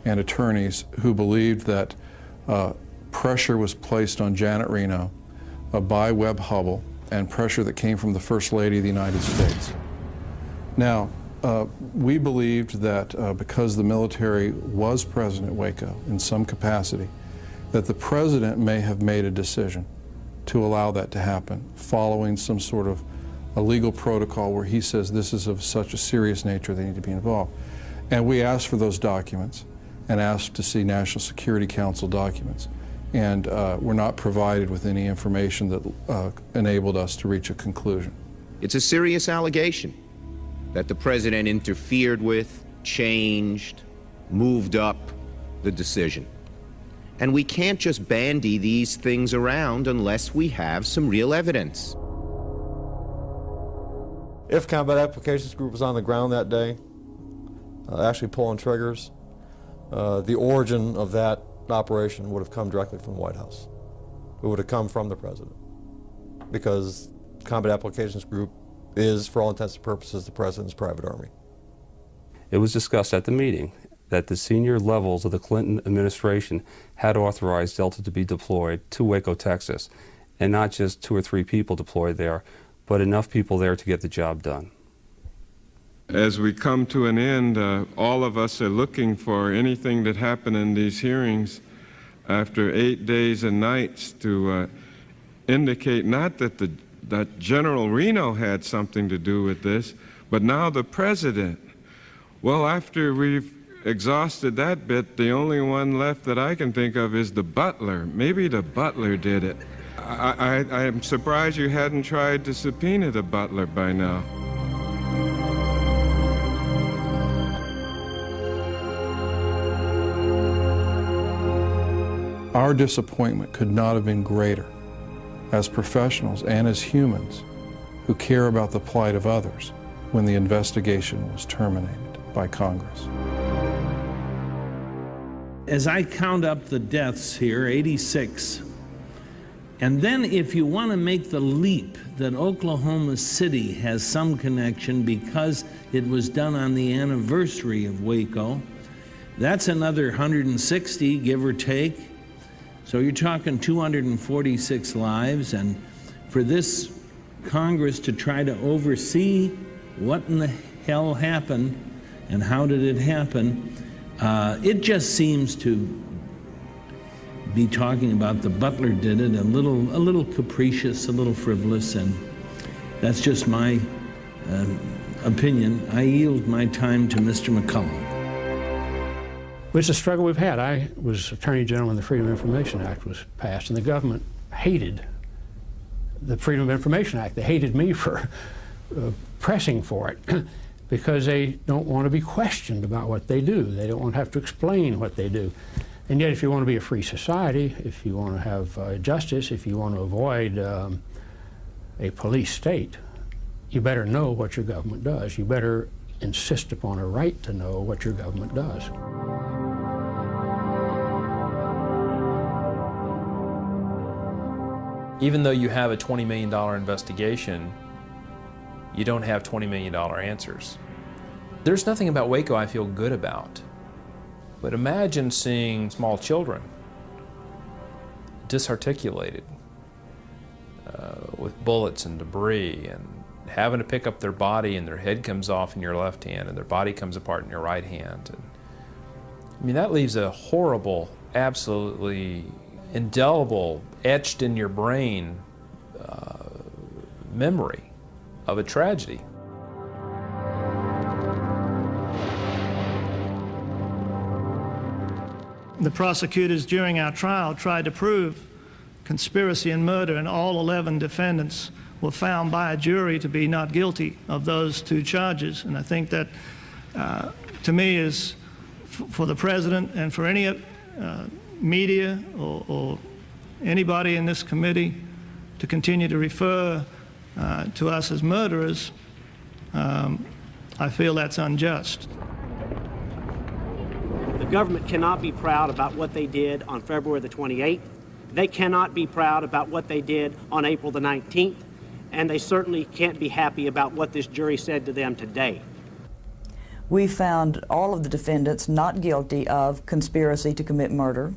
and attorneys who believed that pressure was placed on Janet Reno by Webb Hubbell, and pressure that came from the First Lady of the United States. Now, we believed that because the military was present at Waco in some capacity, that the President may have made a decision to allow that to happen, following some sort of a legal protocol where he says this is of such a serious nature they need to be involved. And we asked for those documents and asked to see National Security Council documents. And were not provided with any information that enabled us to reach a conclusion. It's a serious allegation that the President interfered with, changed, moved up the decision. And we can't just bandy these things around unless we have some real evidence. If Combat Applications Group was on the ground that day, actually pulling triggers, the origin of that operation would have come directly from the White House. It would have come from the President, because Combat Applications Group is, for all intents and purposes, the President's private army. It was discussed at the meeting that the senior levels of the Clinton administration had authorized Delta to be deployed to Waco, Texas, and not just 2 or 3 people deployed there, but enough people there to get the job done. As we come to an end, all of us are looking for anything that happened in these hearings after 8 days and nights to indicate not that General Reno had something to do with this, but now the President. Well, after we've exhausted that bit, the only one left that I can think of is the butler. Maybe the butler did it. I am surprised you hadn't tried to subpoena the butler by now. Our disappointment could not have been greater as professionals and as humans who care about the plight of others when the investigation was terminated by Congress. As I count up the deaths here, 86, and then if you want to make the leap that Oklahoma City has some connection because it was done on the anniversary of Waco, that's another 160, give or take. So you're talking 246 lives, and for this Congress to try to oversee what in the hell happened and how did it happen, it just seems to be talking about the butler did it a little capricious, a little frivolous, and that's just my opinion. I yield my time to Mr. McCullum. It's a struggle we've had. I was Attorney General when the Freedom of Information Act was passed, and the government hated the Freedom of Information Act. They hated me for pressing for it because they don't want to be questioned about what they do. They don't want to have to explain what they do. And yet, if you want to be a free society, if you want to have justice, if you want to avoid a police state, you better know what your government does. You better insist upon a right to know what your government does. Even though you have a $20 million investigation, you don't have $20 million answers. There's nothing about Waco I feel good about. But imagine seeing small children disarticulated with bullets and debris, and having to pick up their body and their head comes off in your left hand and their body comes apart in your right hand. And, I mean, that leaves a horrible, absolutely indelible, etched in your brain memory of a tragedy. The prosecutors during our trial tried to prove conspiracy and murder, and all 11 defendants were found by a jury to be not guilty of those 2 charges. And I think that, to me, is for the president and for any media or anybody in this committee to continue to refer to us as murderers, I feel that's unjust. The government cannot be proud about what they did on February the 28th. They cannot be proud about what they did on April the 19th. And they certainly can't be happy about what this jury said to them today. We found all of the defendants not guilty of conspiracy to commit murder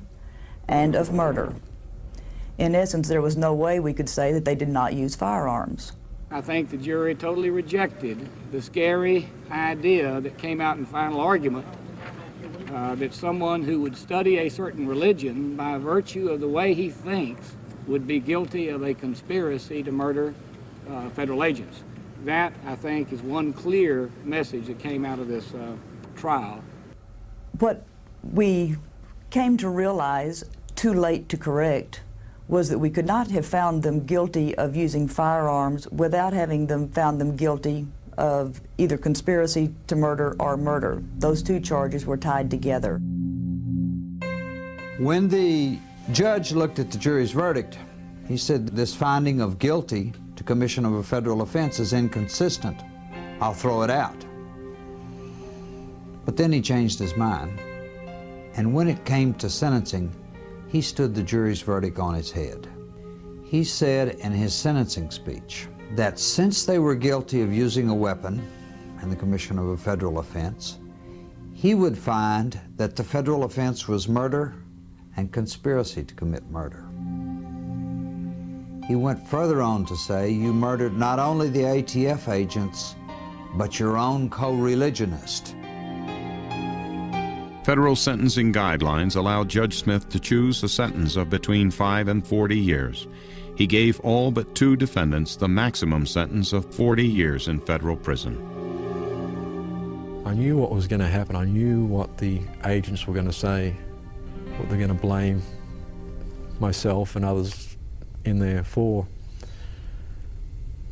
and of murder. In essence, there was no way we could say that they did not use firearms. I think the jury totally rejected the scary idea that came out in final argument that someone who would study a certain religion by virtue of the way he thinks would be guilty of a conspiracy to murder federal agents. That, I think, is one clear message that came out of this trial. What we came to realize, too late to correct, was that we could not have found them guilty of using firearms without having found them guilty of either conspiracy to murder or murder. Those 2 charges were tied together. When the judge looked at the jury's verdict, he said this finding of guilty to commission of a federal offense is inconsistent. I'll throw it out. But then he changed his mind, and when it came to sentencing, he stood the jury's verdict on its head. He said in his sentencing speech that since they were guilty of using a weapon in the commission of a federal offense, he would find that the federal offense was murder and conspiracy to commit murder. He went further on to say, you murdered not only the ATF agents, but your own co-religionist. Federal sentencing guidelines allowed Judge Smith to choose a sentence of between 5 and 40 years. He gave all but 2 defendants the maximum sentence of 40 years in federal prison. I knew what was going to happen. I knew what the agents were going to say, what they're going to blame myself and others in there for.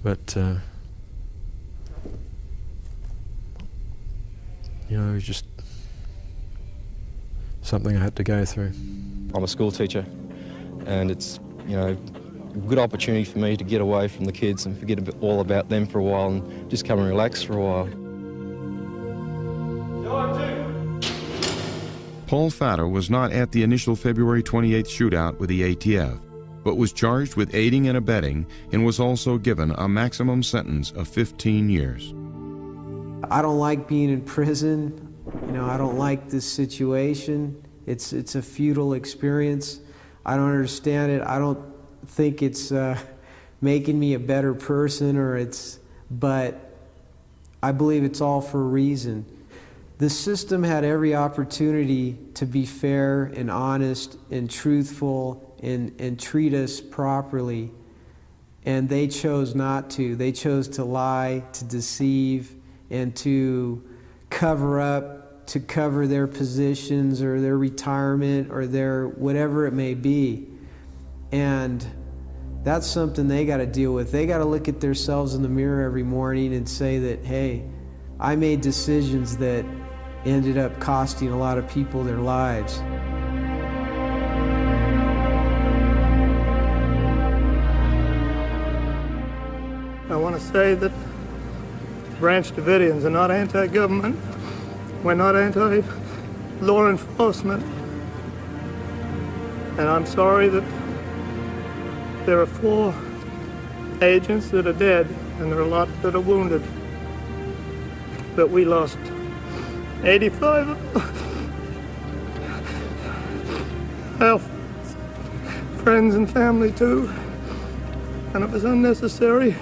But, you know, it was just something I had to go through. I'm a school teacher, and it's, you know, a good opportunity for me to get away from the kids and forget all about them for a while and just come and relax for a while. Paul Fatter was not at the initial February 28th shootout with the ATF, but was charged with aiding and abetting and was also given a maximum sentence of 15 years. I don't like being in prison. You know, I don't like this situation. It's a futile experience. I don't understand it. I don't think it's making me a better person, but I believe it's all for a reason. The system had every opportunity to be fair and honest and truthful and treat us properly, and they chose not to. They chose to lie, to deceive, and to cover up, to cover their positions or their retirement or their whatever it may be. And that's something they got to deal with. They got to look at themselves in the mirror every morning and say that, hey, I made decisions that ended up costing a lot of people their lives. I want to say that Branch Davidians are not anti-government. We're not anti-law enforcement. And I'm sorry that there are 4 agents that are dead, and there are a lot that are wounded. But we lost 85 our friends and family too, and it was unnecessary.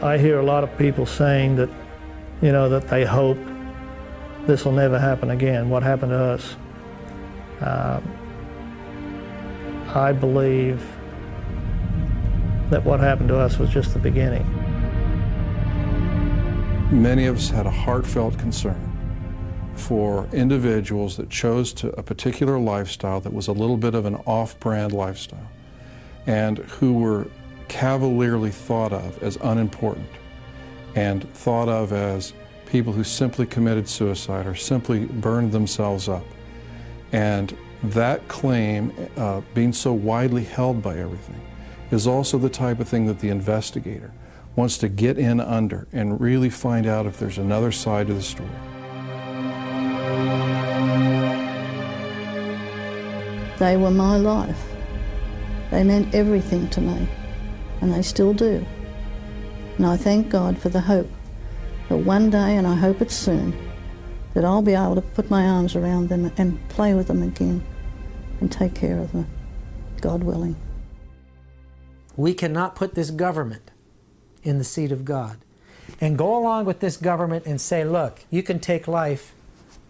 I hear a lot of people saying that, you know, that they hope this will never happen again, what happened to us. I believe that what happened to us was just the beginning. Many of us had a heartfelt concern for individuals that chose a particular lifestyle that was a little bit of an off-brand lifestyle and who were cavalierly thought of as unimportant and thought of as people who simply committed suicide or simply burned themselves up. And that claim, being so widely held by everything, is also the type of thing that the investigator wants to get in under and really find out if there's another side to the story. They were my life. They meant everything to me, and they still do. And I thank God for the hope that one day, and I hope it's soon, that I'll be able to put my arms around them and play with them again and take care of them, God willing. We cannot put this government in the seat of God and go along with this government and say, look, you can take life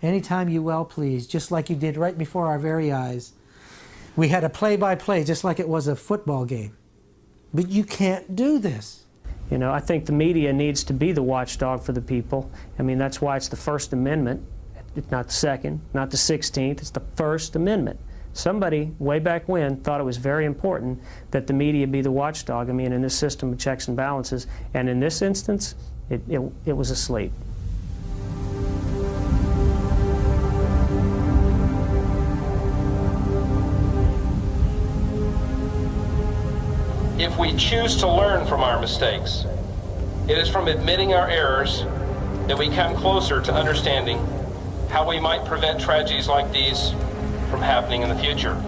anytime you well please, just like you did right before our very eyes. We had a play-by-play just like it was a football game. But you can't do this. You know, I think the media needs to be the watchdog for the people. I mean, that's why it's the First Amendment. It's not the Second, not the 16th, it's the First Amendment. Somebody, way back when, thought it was very important that the media be the watchdog, I mean, in this system of checks and balances. And in this instance, it was asleep. If we choose to learn from our mistakes, it is from admitting our errors that we come closer to understanding how we might prevent tragedies like these from happening in the future.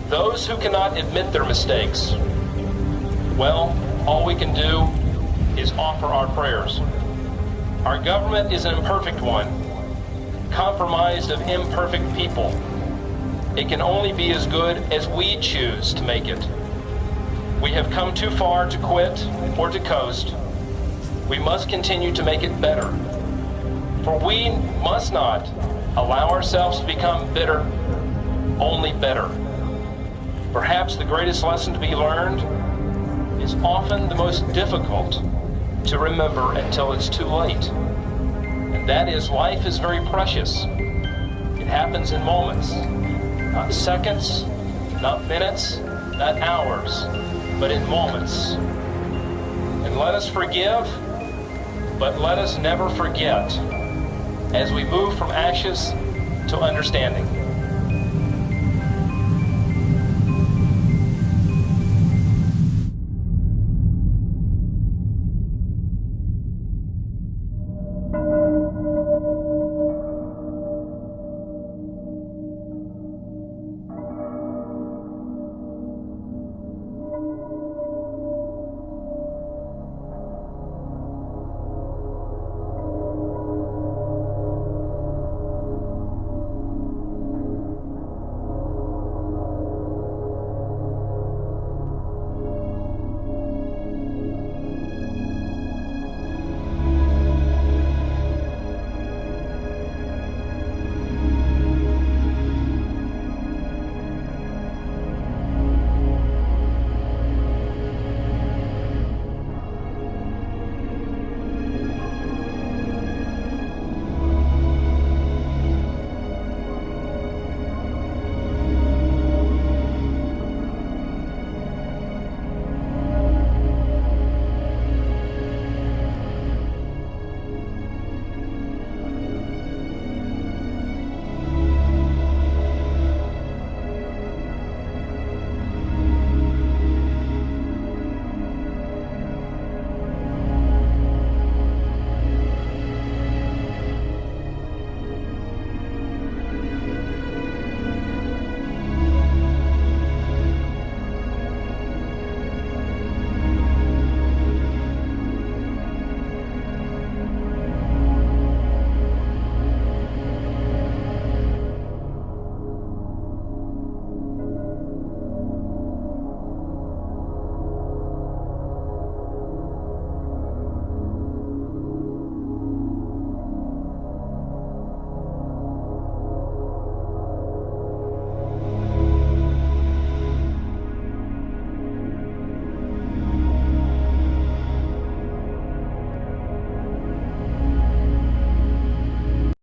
Those who cannot admit their mistakes, well, all we can do is offer our prayers. Our government is an imperfect one, compromised of imperfect people. It can only be as good as we choose to make it. We have come too far to quit or to coast. We must continue to make it better. For we must not allow ourselves to become bitter, only better. Perhaps the greatest lesson to be learned is often the most difficult to remember until it's too late. And that is, life is very precious. It happens in moments, not seconds, not minutes, not hours, but in moments. And let us forgive, but let us never forget as we move from ashes to understanding.